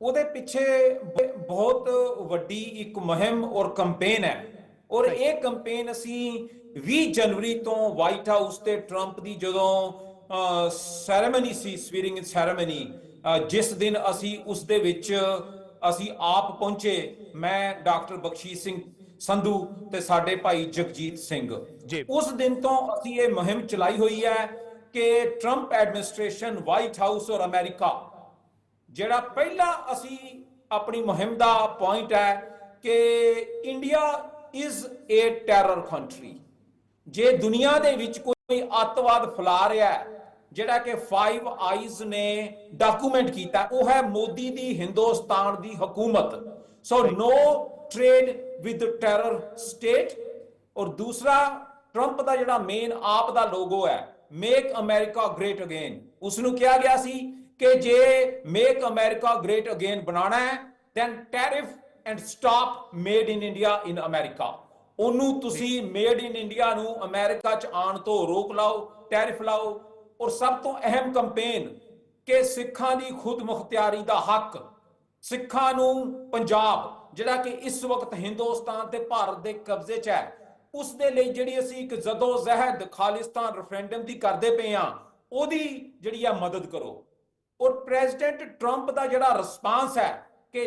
ਉਹਦੇ ਪਿੱਛੇ ਬਹੁਤ ਵੱਡੀ ਇੱਕ ਮੁਹਿੰਮ ਔਰ ਕੈਂਪੇਨ ਹੈ ਔਰ ਇਹ ਕੈਂਪੇਨ ਅਸੀਂ 20 ਜਨਵਰੀ ਤੋਂ ਵਾਈਟ ਹਾਊਸ ਤੇ ਟਰੰਪ ਦੀ ਜਦੋਂ ਸੈਰੇਮਨੀ ਸੀ, ਸਵੀਰਿੰਗ ਸੈਰੇਮਨੀ, ਜਿਸ ਦਿਨ ਅਸੀਂ ਉਸ ਦੇ ਵਿੱਚ ਅਸੀਂ ਆਪ ਪਹੁੰਚੇ, ਮੈਂ ਡਾਕਟਰ ਬਖਸ਼ੀਸ਼ ਸਿੰਘ ਸੰਧੂ ਤੇ ਸਾਡੇ ਭਾਈ ਜਗਜੀਤ ਸਿੰਘ, ਉਸ ਦਿਨ ਤੋਂ ਅਸੀਂ ਇਹ ਮੁਹਿੰਮ ਚਲਾਈ ਹੋਈ ਹੈ ਕਿ ਟਰੰਪ ਐਡਮਿਨਿਸਟ੍ਰੇਸ਼ਨ, ਵਾਈਟ ਹਾਊਸ ਔਰ ਅਮਰੀਕਾ, ਜਿਹੜਾ ਪਹਿਲਾ ਅਸੀਂ ਆਪਣੀ ਮੁਹਿੰਮ ਦਾ ਪੁਆਇੰਟ ਹੈ ਕਿ India is a terror country. ਜੇ ਦੁਨੀਆ ਦੇ ਵਿੱਚ ਕੋਈ ਅੱਤਵਾਦ ਫੈਲਾ ਰਿਹਾ ਹੈ, ਜਿਹੜਾ ਕਿ 5 ਆਈਜ਼ ਨੇ ਡਾਕੂਮੈਂਟ ਕੀਤਾ, ਉਹ ਹੈ ਮੋਦੀ ਦੀ ਹਿੰਦੁਸਤਾਨ ਦੀ ਹਕੂਮਤ। ਸੋ ਨੋ ਟ੍ਰੇਡ ਵਿਦ ਟੈਰਰ ਸਟੇਟ। ਔਰ ਦੂਸਰਾ, ਟਰੰਪ ਦਾ ਜਿਹੜਾ ਮੇਨ ਆਪ ਦਾ ਲੋਗੋ ਹੈ, ਮੇਕ ਅਮਰੀਕਾ ਗ੍ਰੇਟ ਅਗੇਨ, ਉਸ ਨੂੰ ਕਿਹਾ ਗਿਆ ਸੀ ਕਿ ਜੇ ਮੇਕ ਅਮਰੀਕਾ ਗ੍ਰੇਟ ਅਗੇਨ ਬਣਾਉਣਾ ਹੈ then tariff and stop made in India in America. ਉਹਨੂੰ ਤੁਸੀਂ ਮੇਡ ਇਨ ਇੰਡੀਆ ਨੂੰ ਅਮਰੀਕਾ ਚ ਆਉਣ ਤੋਂ ਰੋਕ ਲਾਓ, ਟੈਰਿਫ ਲਾਓ। ਔਰ ਸਭ ਤੋਂ ਅਹਿਮ ਕੰਪੇਨ ਕਿ ਸਿੱਖਾਂ ਦੀ ਖੁਦ ਮੁਖਤਿਆਰੀ ਦਾ ਹੱਕ, ਸਿੱਖਾਂ ਨੂੰ ਪੰਜਾਬ ਜਿਹੜਾ ਕਿ ਇਸ ਵਕਤ ਹਿੰਦੁਸਤਾਨ ਤੇ ਭਾਰਤ ਦੇ ਕਬਜ਼ੇ 'ਚ ਹੈ, ਉਸ ਦੇ ਲਈ ਜਿਹੜੀ ਅਸੀਂ ਇੱਕ ਜ਼ਦੋ-ਜ਼ਹਿਦ ਖਾਲਿਸਤਾਨ ਰੈਫਰੈਂਡਮ ਦੀ ਕਰਦੇ ਪਏ ਆ, ਉਹਦੀ ਜਿਹੜੀ ਆ ਮਦਦ ਕਰੋ। ਔਰ ਪ੍ਰੈਜ਼ੀਡੈਂਟ ਟਰੰਪ ਦਾ ਜਿਹੜਾ ਰਿਸਪਾਂਸ ਹੈ ਕਿ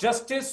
ਜਸਟਿਸ,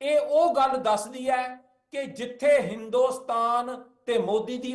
ਇਹ ਉਹ ਗੱਲ ਦੱਸਦੀ ਹੈ ਕਿ ਜਿੱਥੇ ਹਿੰਦੁਸਤਾਨ ਤੇ ਮੋਦੀ ਦੀ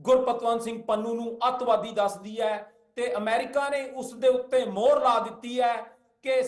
ਗੁਰਪਤਵੰਤ ਸਿੰਘ ਪੰਨੂ ਨੂੰ ਅੱਤਵਾਦੀ ਦੱਸਦੀ ਹੈ, ਤੇ ਅਮਰੀਕਾ ਨੇ ਉਸ ਦੇ ਉੱਤੇ ਮੋਹਰ ਲਾ ਦਿੱਤੀ ਹੈ ਕਿ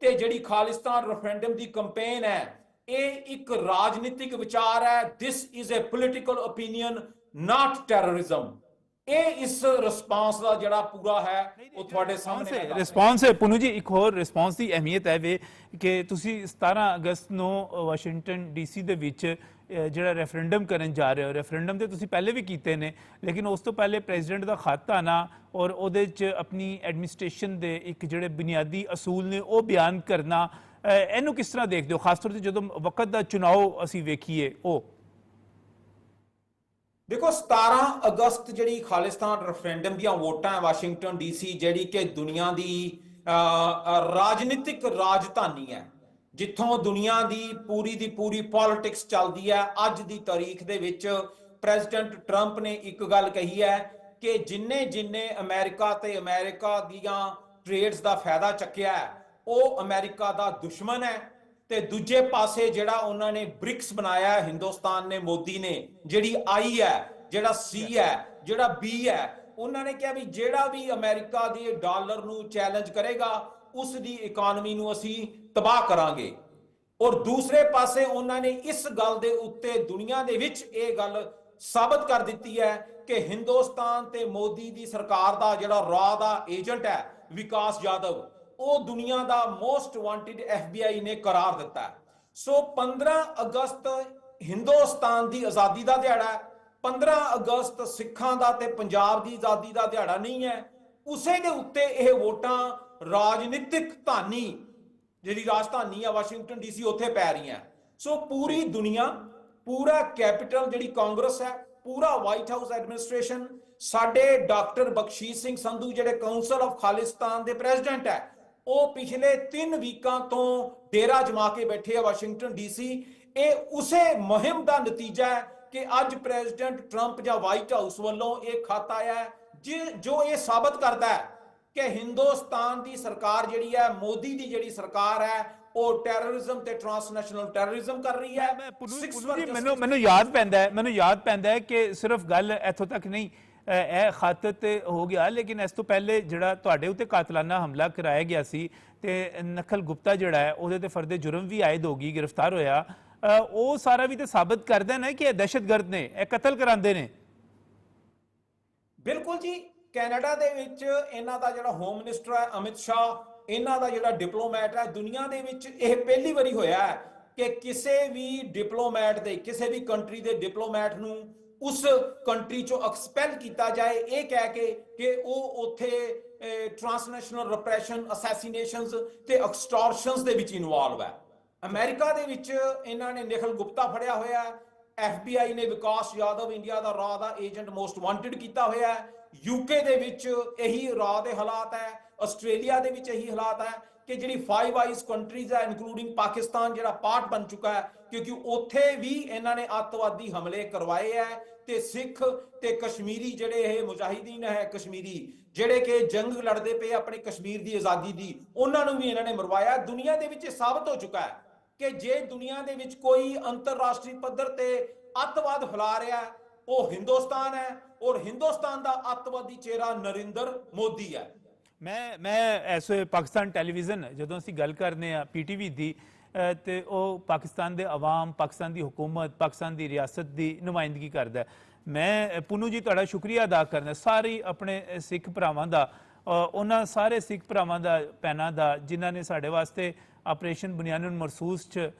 ਤੇ ਜਿਹੜੀ ਖਾਲਿਸਤਾਨ ਰੈਫਰੈਂਡਮ ਦੀ ਕੰਪੇਨ ਹੈ, ਇਹ ਇੱਕ ਰਾਜਨੀਤਿਕ ਵਿਚਾਰ ਹੈ। This is a political opinion, not terrorism. ਇਹ ਇਸ ਰਿਸਪਾਂਸ ਦਾ ਜਿਹੜਾ ਪੂਰਾ ਹੈ ਉਹ ਤੁਹਾਡੇ ਸਾਹਮਣੇ ਹੈ। ਰਿਸਪਾਂਸ ਹੈ ਪੁਨੂ ਜੀ, ਇੱਕ ਹੋਰ ਰਿਸਪਾਂਸ ਦੀ ਅਹਿਮੀਅਤ ਹੈ ਵੇ ਕਿ ਤੁਸੀਂ 17 ਅਗਸਤ ਨੂੰ ਵਾਸ਼ਿੰਗਟਨ ਡੀਸੀ ਦੇ ਵਿੱਚ ਜਿਹੜਾ ਰੈਫਰੈਂਡਮ ਕਰਨ ਜਾ ਰਹੇ ਹੋ। ਰੈਫਰੈਂਡਮ ਤੇ ਤੁਸੀਂ ਪਹਿਲੇ ਵੀ ਕੀਤੇ ਨੇ, ਲੇਕਿਨ ਉਸ ਤੋਂ ਪਹਿਲੇ ਪ੍ਰੈਜ਼ੀਡੈਂਟ ਦਾ ਖੱਤ ਆਣਾ ਔਰ ਉਹਦੇ 'ਚ ਆਪਣੀ ਐਡਮਿਨਿਸਟ੍ਰੇਸ਼ਨ ਦੇ ਇੱਕ ਜਿਹੜੇ ਬੁਨਿਆਦੀ ਅਸੂਲ ਨੇ ਉਹ ਬਿਆਨ ਕਰਨਾ, ਇਹਨੂੰ ਕਿਸ ਤਰ੍ਹਾਂ ਦੇਖਦੇ ਹੋ, ਖਾਸ ਤੌਰ ਤੇ ਜਦੋਂ ਵਕਤ ਦਾ ਚੁਣਾਵ ਅਸੀਂ ਵੇਖੀਏ? ਉਹ ਦੇਖੋ 17 ਅਗਸਤ ਜਿਹੜੀ ਖਾਲਿਸਤਾਨ ਰੈਫਰੈਂਡਮ ਦੀਆਂ ਵੋਟਾਂ ਹੈ ਵਾਸ਼ਿੰਗਟਨ ਡੀਸੀ, ਜਿਹੜੀ ਕਿ ਦੁਨੀਆ ਦੀ ਰਾਜਨੀਤਿਕ ਰਾਜਧਾਨੀ ਹੈ, ਜਿੱਥੋਂ ਦੁਨੀਆ ਦੀ ਪੂਰੀ ਪੋਲਿਟਿਕਸ ਚੱਲਦੀ ਹੈ। ਅੱਜ ਦੀ ਤਾਰੀਖ ਦੇ ਵਿੱਚ ਪ੍ਰੈਜ਼ੀਡੈਂਟ ਟਰੰਪ ਨੇ ਇੱਕ ਗੱਲ ਕਹੀ ਹੈ ਕਿ ਜਿੰਨੇ ਅਮਰੀਕਾ ਤੇ ਅਮਰੀਕਾ ਦੀਆਂ ਟ੍ਰੇਡਸ ਦਾ ਫਾਇਦਾ ਚੱਕਿਆ ਹੈ, ਉਹ ਅਮਰੀਕਾ ਦਾ ਦੁਸ਼ਮਣ ਹੈ। ਤੇ ਦੂਜੇ ਪਾਸੇ ਜਿਹੜਾ ਉਹਨਾਂ ਨੇ ਬ੍ਰਿਕਸ ਬਣਾਇਆ ਹਿੰਦੁਸਤਾਨ ਨੇ, ਮੋਦੀ ਨੇ, ਜਿਹੜੀ I ਹੈ, ਜਿਹੜਾ C ਹੈ, ਜਿਹੜਾ B ਹੈ, ਉਹਨਾਂ ਨੇ ਕਿਹਾ ਵੀ ਜਿਹੜਾ ਵੀ ਅਮਰੀਕਾ ਦੇ ਡਾਲਰ ਨੂੰ ਚੈਲੰਜ ਕਰੇਗਾ ਉਸ ਦੀ ਇਕਨੋਮੀ ਨੂੰ ਅਸੀਂ ਤਬਾਹ ਕਰਾਂਗੇ। ਔਰ ਦੂਸਰੇ ਪਾਸੇ ਉਹਨਾਂ ਨੇ ਇਸ ਗੱਲ ਦੇ ਉੱਤੇ ਦੁਨੀਆ ਦੇ ਵਿੱਚ ਇਹ ਗੱਲ ਸਾਬਤ ਕਰ ਦਿੱਤੀ ਹੈ ਕਿ ਹਿੰਦੁਸਤਾਨ ਤੇ ਮੋਦੀ ਦੀ ਸਰਕਾਰ ਦਾ ਜਿਹੜਾ ਰਾਹ ਦਾ ਏਜੰਟ ਹੈ ਵਿਕਾਸ ਯਾਦਵ, ਉਹ ਦੁਨੀਆ ਦਾ ਮੋਸਟ ਵਾਂਟਿਡ FBI ਨੇ ਕਰਾਰ ਦਿੱਤਾ। ਸੋ 15 ਅਗਸਤ ਹਿੰਦੁਸਤਾਨ ਦੀ ਆਜ਼ਾਦੀ ਦਾ ਦਿਹਾੜਾ ਹੈ। 15 ਅਗਸਤ ਸਿੱਖਾਂ ਦਾ ਤੇ ਪੰਜਾਬ ਦੀ ਆਜ਼ਾਦੀ ਦਾ ਦਿਹਾੜਾ ਨਹੀਂ ਹੈ। ਉਸੇ ਦੇ ਉੱਤੇ ਇਹ ਵੋਟਾਂ ਰਾਜਨੀਤਿਕ ਧਾਨੀ ਜਿਹੜੀ ਰਾਜਧਾਨੀ ਆ ਵਾਸ਼ਿੰਗਟਨ ਡੀਸੀ, ਉੱਥੇ ਪੈ ਰਹੀਆਂ। ਸੋ ਪੂਰੀ ਦੁਨੀਆ, ਪੂਰਾ ਕੈਪੀਟਲ ਜਿਹੜੀ ਕਾਂਗਰਸ ਹੈ, ਪੂਰਾ ਵਾਈਟ ਹਾਊਸ ਐਡਮਿਨਿਸਟ੍ਰੇਸ਼ਨ, ਸਾਡੇ ਡਾਕਟਰ ਬਖਸ਼ੀਸ਼ ਸਿੰਘ ਸੰਧੂ ਜਿਹੜੇ ਕਾਉਂਸਲ ਆਫ ਖਾਲਿਸਤਾਨ ਦੇ ਪ੍ਰੈਜ਼ੀਡੈਂਟ ਹੈ, ਉਹ ਪਿਛਲੇ 3 ਵੀਕਾਂ ਤੋਂ ਡੇਰਾ ਜਮਾ ਕੇ ਬੈਠੇ ਆ ਵਾਸ਼ਿੰਗਟਨ ਡੀਸੀ। ਇਹ ਉਸੇ ਮੁਹਿੰਮ ਦਾ ਨਤੀਜਾ ਹੈ ਕਿ ਅੱਜ ਪ੍ਰੈਜ਼ੀਡੈਂਟ ਟਰੰਪ ਜਾਂ ਵਾਈਟ ਹਾਊਸ ਵੱਲੋਂ ਇਹ ਖਤ ਆਇਆ ਹੈ ਜੋ ਇਹ ਸਾਬਤ ਕਰਦਾ ਹੈ ਕਿ ਹਿੰਦੁਸਤਾਨ ਦੀ ਸਰਕਾਰ ਜਿਹੜੀ ਹੈ, ਮੋਦੀ ਦੀ ਜਿਹੜੀ ਸਰਕਾਰ ਹੈ, ਉਹ ਟੈਰਰਿਜ਼ਮ ਤੇ ਟ੍ਰਾਂਸਨੈਸ਼ਨਲ ਟੈਰਰਿਜ਼ਮ ਕਰ ਰਹੀ ਹੈ। ਮੈਨੂੰ ਯਾਦ ਪੈਂਦਾ ਹੈ ਕਿ ਸਿਰਫ ਗੱਲ ਇੱਥੋਂ ਤੱਕ ਨਹੀਂ, ਇਹ ਖਤ ਤੇ ਹੋ ਗਿਆ, ਲੇਕਿਨ ਇਸ ਤੋਂ ਪਹਿਲੇ ਜਿਹੜਾ ਤੁਹਾਡੇ ਉੱਤੇ ਕਾਤਲਾਨਾ ਹਮਲਾ ਕਰਾਇਆ ਗਿਆ ਸੀ ਤੇ ਨਕਲ ਗੁਪਤਾ ਜਿਹੜਾ ਹੈ ਉਹਦੇ ਤੇ ਫਰਦੇ ਜੁਰਮ ਵੀ ਆਇਦ ਹੋ ਗਈ, ਗ੍ਰਿਫਤਾਰ ਹੋਇਆ, ਉਹ ਸਾਰਾ ਵੀ ਤੇ ਸਾਬਤ ਕਰਦਾ ਨਾ ਕਿ ਇਹ ਦਹਿਸ਼ਤਗਰਦ ਨੇ, ਇਹ ਕਤਲ ਕਰਾਉਂਦੇ ਨੇ। ਬਿਲਕੁਲ ਜੀ, ਕੈਨੇਡਾ ਦੇ ਵਿੱਚ ਇਹਨਾਂ ਦਾ ਜਿਹੜਾ ਹੋਮ ਮਿਨਿਸਟਰ ਹੈ ਅਮਿਤ ਸ਼ਾਹ, ਇਹਨਾਂ ਦਾ ਜਿਹੜਾ ਡਿਪਲੋਮੈਟ ਹੈ, ਦੁਨੀਆ ਦੇ ਵਿੱਚ ਇਹ ਪਹਿਲੀ ਵਾਰੀ ਹੋਇਆ ਹੈ ਕਿ ਕਿਸੇ ਵੀ ਡਿਪਲੋਮੈਟ ਦੇ, ਕਿਸੇ ਵੀ ਕੰਟਰੀ ਦੇ ਡਿਪਲੋਮੈਟ ਨੂੰ ਉਸ ਕੰਟਰੀ ਚੋਂ ਐਕਸਪੈਲ ਕੀਤਾ ਜਾਏ, ਇਹ ਕਹਿ ਕੇ ਕਿ ਉਹ ਉੱਥੇ ਟ੍ਰਾਂਸਨੈਸ਼ਨਲ ਰਿਪਰੈਸ਼ਨ, ਅਸੈਸੀਨੇਸ਼ਨਸ ਤੇ ਐਕਸਟੋਰਸ਼ਨਸ ਦੇ ਵਿੱਚ ਇਨਵੋਲਵ ਹੈ। ਅਮਰੀਕਾ ਦੇ ਵਿੱਚ ਇਹਨਾਂ ਨੇ ਨਿਖਲ ਗੁਪਤਾ ਫੜਿਆ ਹੋਇਆ ਹੈ, FBI ਨੇ ਵਿਕਾਸ ਯਾਦਵ ਇੰਡੀਆ ਦਾ ਰਾਹ ਦਾ ਏਜੰਟ ਮੋਸਟ ਵਾਂਟਿਡ ਕੀਤਾ ਹੋਇਆ ਹੈ। UK ਦੇ ਵਿੱਚ ਇਹੀ ਰਾਹ ਦੇ ਹਾਲਾਤ ਹੈ, ਆਸਟ੍ਰੇਲੀਆ ਦੇ ਵਿੱਚ ਇਹੀ ਹਾਲਾਤ ਹੈ ਕਿ ਜਿਹੜੀ 5 ਆਈਜ਼ ਕੰਟਰੀਜ਼ ਹੈ ਇਨਕਲੂਡਿੰਗ ਪਾਕਿਸਤਾਨ ਜਿਹੜਾ ਪਾਰਟ ਬਣ ਚੁੱਕਾ ਹੈ, ਕਿਉਂਕਿ ਉੱਥੇ ਵੀ ਇਹਨਾਂ ਨੇ ਅੱਤਵਾਦੀ ਹਮਲੇ ਕਰਵਾਏ ਹੈ ਤੇ ਸਿੱਖ ਤੇ ਕਸ਼ਮੀਰੀ ਜਿਹੜੇ ਇਹ ਮੁਜਾਹਿਦੀਨ ਹੈ ਕਸ਼ਮੀਰੀ, ਜਿਹੜੇ ਕਿ ਜੰਗ ਲੜਦੇ ਪਏ ਆਪਣੇ ਕਸ਼ਮੀਰ ਦੀ ਆਜ਼ਾਦੀ ਦੀ, ਉਹਨਾਂ ਨੂੰ ਵੀ ਇਹਨਾਂ ਨੇ ਮਰਵਾਇਆ। ਦੁਨੀਆ ਦੇ ਵਿੱਚ ਇਹ ਸਾਬਤ ਹੋ ਚੁੱਕਾ ਹੈ ਕਿ ਜੇ ਦੁਨੀਆ ਦੇ ਵਿੱਚ ਕੋਈ ਅੰਤਰਰਾਸ਼ਟਰੀ ਪੱਧਰ ਤੇ ਅੱਤਵਾਦ ਫੈਲਾ ਰਿਹਾ ਉਹ ਹਿੰਦੁਸਤਾਨ ਹੈ, ਔਰ ਹਿੰਦੁਸਤਾਨ ਦਾ ਅੱਤਵਾਦੀ ਚਿਹਰਾ ਨਰਿੰਦਰ ਮੋਦੀ ਹੈ। ਮੈਂ ਐਸੇ ਪਾਕਿਸਤਾਨ ਟੈਲੀਵਿਜ਼ਨ ਜਦੋਂ ਅਸੀਂ ਗੱਲ ਕਰਨੇ ਆ PTV ਦੀ ਤੇ ਉਹ ਪਾਕਿਸਤਾਨ ਦੇ ਆਵਾਮ, ਪਾਕਿਸਤਾਨ ਦੀ ਹੁਕੂਮਤ, ਪਾਕਿਸਤਾਨ ਦੀ ਰਿਆਸਤ ਦੀ ਨੁਮਾਇੰਦਗੀ ਕਰਦਾ। ਮੈਂ ਪੁਨੂ ਜੀ ਤੁਹਾਡਾ ਸ਼ੁਕਰੀਆ ਅਦਾ ਕਰਨਾ ਸਾਰੀ ਆਪਣੇ ਸਿੱਖ ਭਰਾਵਾਂ ਦਾ, ਉਹਨਾਂ ਸਾਰੇ ਸਿੱਖ ਭਰਾਵਾਂ ਦਾ, ਭੈਣਾਂ ਦਾ, ਜਿਨ੍ਹਾਂ ਨੇ ਸਾਡੇ ਵਾਸਤੇ ਆਪਰੇਸ਼ਨ ਬੁਨਿਆਦੁਨ ਮਰਸੂਸ 'ਚ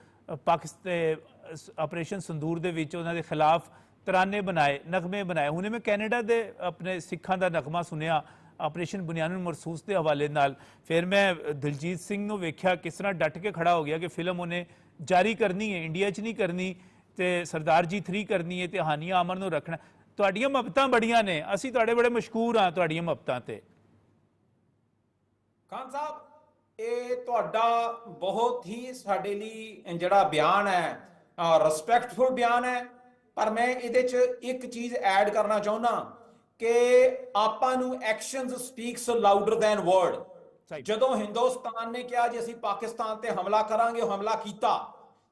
ਪਾਕਿਸਤਾਨ ਆਪਰੇਸ਼ਨ ਸੰਦੂਰ ਦੇ ਵਿੱਚ ਉਹਨਾਂ ਦੇ ਖਿਲਾਫ ਤਰਾਨੇ ਬਣਾਏ, ਨਗਮੇ ਬਣਾਏ। ਹੁਣੇ ਮੈਂ ਕੈਨੇਡਾ ਦੇ ਆਪਣੇ ਸਿੱਖਾਂ ਦਾ ਨਗਮਾ ਸੁਣਿਆ ਆਪਰੇਸ਼ਨ ਬੁਨਿਆਦੁਲ ਮਰਸੂਸ ਦੇ ਹਵਾਲੇ ਨਾਲ। ਫਿਰ ਮੈਂ ਦਿਲਜੀਤ ਸਿੰਘ ਨੂੰ ਵੇਖਿਆ ਕਿਸ ਤਰ੍ਹਾਂ ਡਟ ਕੇ ਖੜਾ ਹੋ ਗਿਆ ਕਿ ਫਿਲਮ ਉਹਨੇ ਜਾਰੀ ਕਰਨੀ ਹੈ, ਇੰਡੀਆ 'ਚ ਨਹੀਂ ਕਰਨੀ, ਤੇ ਸਰਦਾਰ ਜੀ 3 ਕਰਨੀ ਹੈ, ਤੇ ਹਾਨੀਆ ਅਮਰ ਨੂੰ ਰੱਖਣਾ। ਤੁਹਾਡੀਆਂ ਮੁਹੱਬਤਾਂ ਬੜੀਆਂ ਨੇ, ਅਸੀਂ ਤੁਹਾਡੇ ਬੜੇ ਮਸ਼ਕੂਰ ਹਾਂ ਤੁਹਾਡੀਆਂ ਮੁਹੱਬਤਾਂ ਤੇ। ਖਾਨ ਸਾਹਿਬ, ਇਹ ਤੁਹਾਡਾ ਬਹੁਤ ਹੀ ਸਾਡੇ ਲਈ ਜਿਹੜਾ ਬਿਆਨ ਹੈ ਰਿਸਪੈਕਟਫੁਲ ਬਿਆਨ ਹੈ, ਪਰ ਮੈਂ ਇਹਦੇ 'ਚ ਇੱਕ ਚੀਜ਼ ਐਡ ਕਰਨਾ ਚਾਹੁੰਦਾ ਕਿ ਆਪਾਂ ਨੂੰ actions speaks louder than word. ਜਦੋਂ ਹਿੰਦੁਸਤਾਨ ਨੇ ਕਿਹਾ ਜੀ ਅਸੀਂ ਪਾਕਿਸਤਾਨ ਤੇ ਹਮਲਾ ਕਰਾਂਗੇ, ਉਹ ਹਮਲਾ ਕੀਤਾ।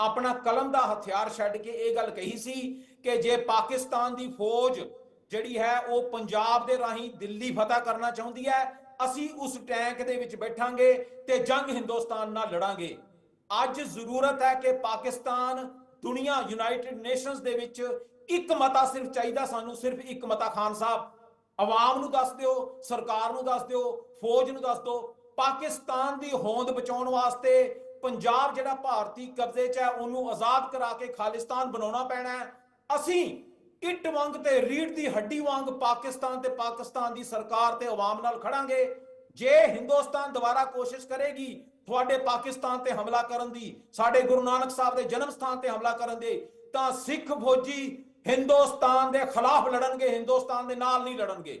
ਆਪਣਾ ਕਲਮ ਦਾ ਹਥਿਆਰ ਛੱਡ ਕੇ ਇਹ ਗੱਲ ਕਹੀ ਸੀ ਕਿ ਜੇ ਪਾਕਿਸਤਾਨ ਦੀ ਫੌਜ ਜਿਹੜੀ ਹੈ ਉਹ ਪੰਜਾਬ ਦੇ ਰਾਹੀਂ ਦਿੱਲੀ ਫਤਹ ਕਰਨਾ ਚਾਹੁੰਦੀ ਹੈ, ਅਸੀਂ ਉਸ ਟੈਂਕ ਦੇ ਵਿੱਚ ਬੈਠਾਂਗੇ ਤੇ ਜੰਗ ਹਿੰਦੁਸਤਾਨ ਨਾਲ ਲੜਾਂਗੇ। ਅੱਜ ਜ਼ਰੂਰਤ ਹੈ ਕਿ ਪਾਕਿਸਤਾਨ ਦੁਨੀਆ ਯੂਨਾਈਟਿਡ ਨੇਸ਼ਨਸ ਦੇ ਵਿੱਚ ਇੱਕ ਮਤਾ ਸਿਰਫ ਚਾਹੀਦਾ ਸਾਨੂੰ, ਸਿਰਫ ਇੱਕ ਮਤਾ। ਖਾਨ ਸਾਹਿਬ, ਆਵਾਮ ਨੂੰ ਦੱਸ ਦਿਓ, ਸਰਕਾਰ ਨੂੰ ਦੱਸ ਦਿਓ, ਫੌਜ ਨੂੰ ਦੱਸ ਦਿਓ, ਪਾਕਿਸਤਾਨ ਦੀ ਹੋਂਦ ਬਚਾਉਣ ਵਾਸਤੇ ਪੰਜਾਬ ਜਿਹੜਾ ਭਾਰਤੀ ਕਬਜ਼ੇ 'ਚ ਹੈ ਉਹਨੂੰ ਆਜ਼ਾਦ ਕਰਾ ਕੇ ਖਾਲਿਸਤਾਨ ਬਣਾਉਣਾ ਪੈਣਾ ਹੈ। ਅਸੀਂ ਇੱਟ ਵਾਂਗ ਤੇ ਰੀੜ ਦੀ ਹੱਡੀ ਵਾਂਗ ਪਾਕਿਸਤਾਨ ਤੇ ਪਾਕਿਸਤਾਨ ਦੀ ਸਰਕਾਰ ਤੇ ਆਵਾਮ ਨਾਲ ਖੜਾਂਗੇ। ਜੇ ਹਿੰਦੁਸਤਾਨ ਦੁਬਾਰਾ ਕੋਸ਼ਿਸ਼ ਕਰੇਗੀ ਤੁਹਾਡੇ ਪਾਕਿਸਤਾਨ ਤੇ ਹਮਲਾ ਕਰਨ ਦੀ, ਸਾਡੇ ਗੁਰੂ ਨਾਨਕ ਸਾਹਿਬ ਦੇ ਜਨਮ ਸਥਾਨ ਤੇ ਹਮਲਾ ਕਰਨ ਦੇ, ਤਾਂ ਸਿੱਖ ਫੌਜੀ ਹਿੰਦੁਸਤਾਨ ਦੇ ਖਿਲਾਫ ਲੜਨਗੇ, ਹਿੰਦੁਸਤਾਨ ਦੇ ਨਾਲ ਨਹੀਂ ਲੜਨਗੇ।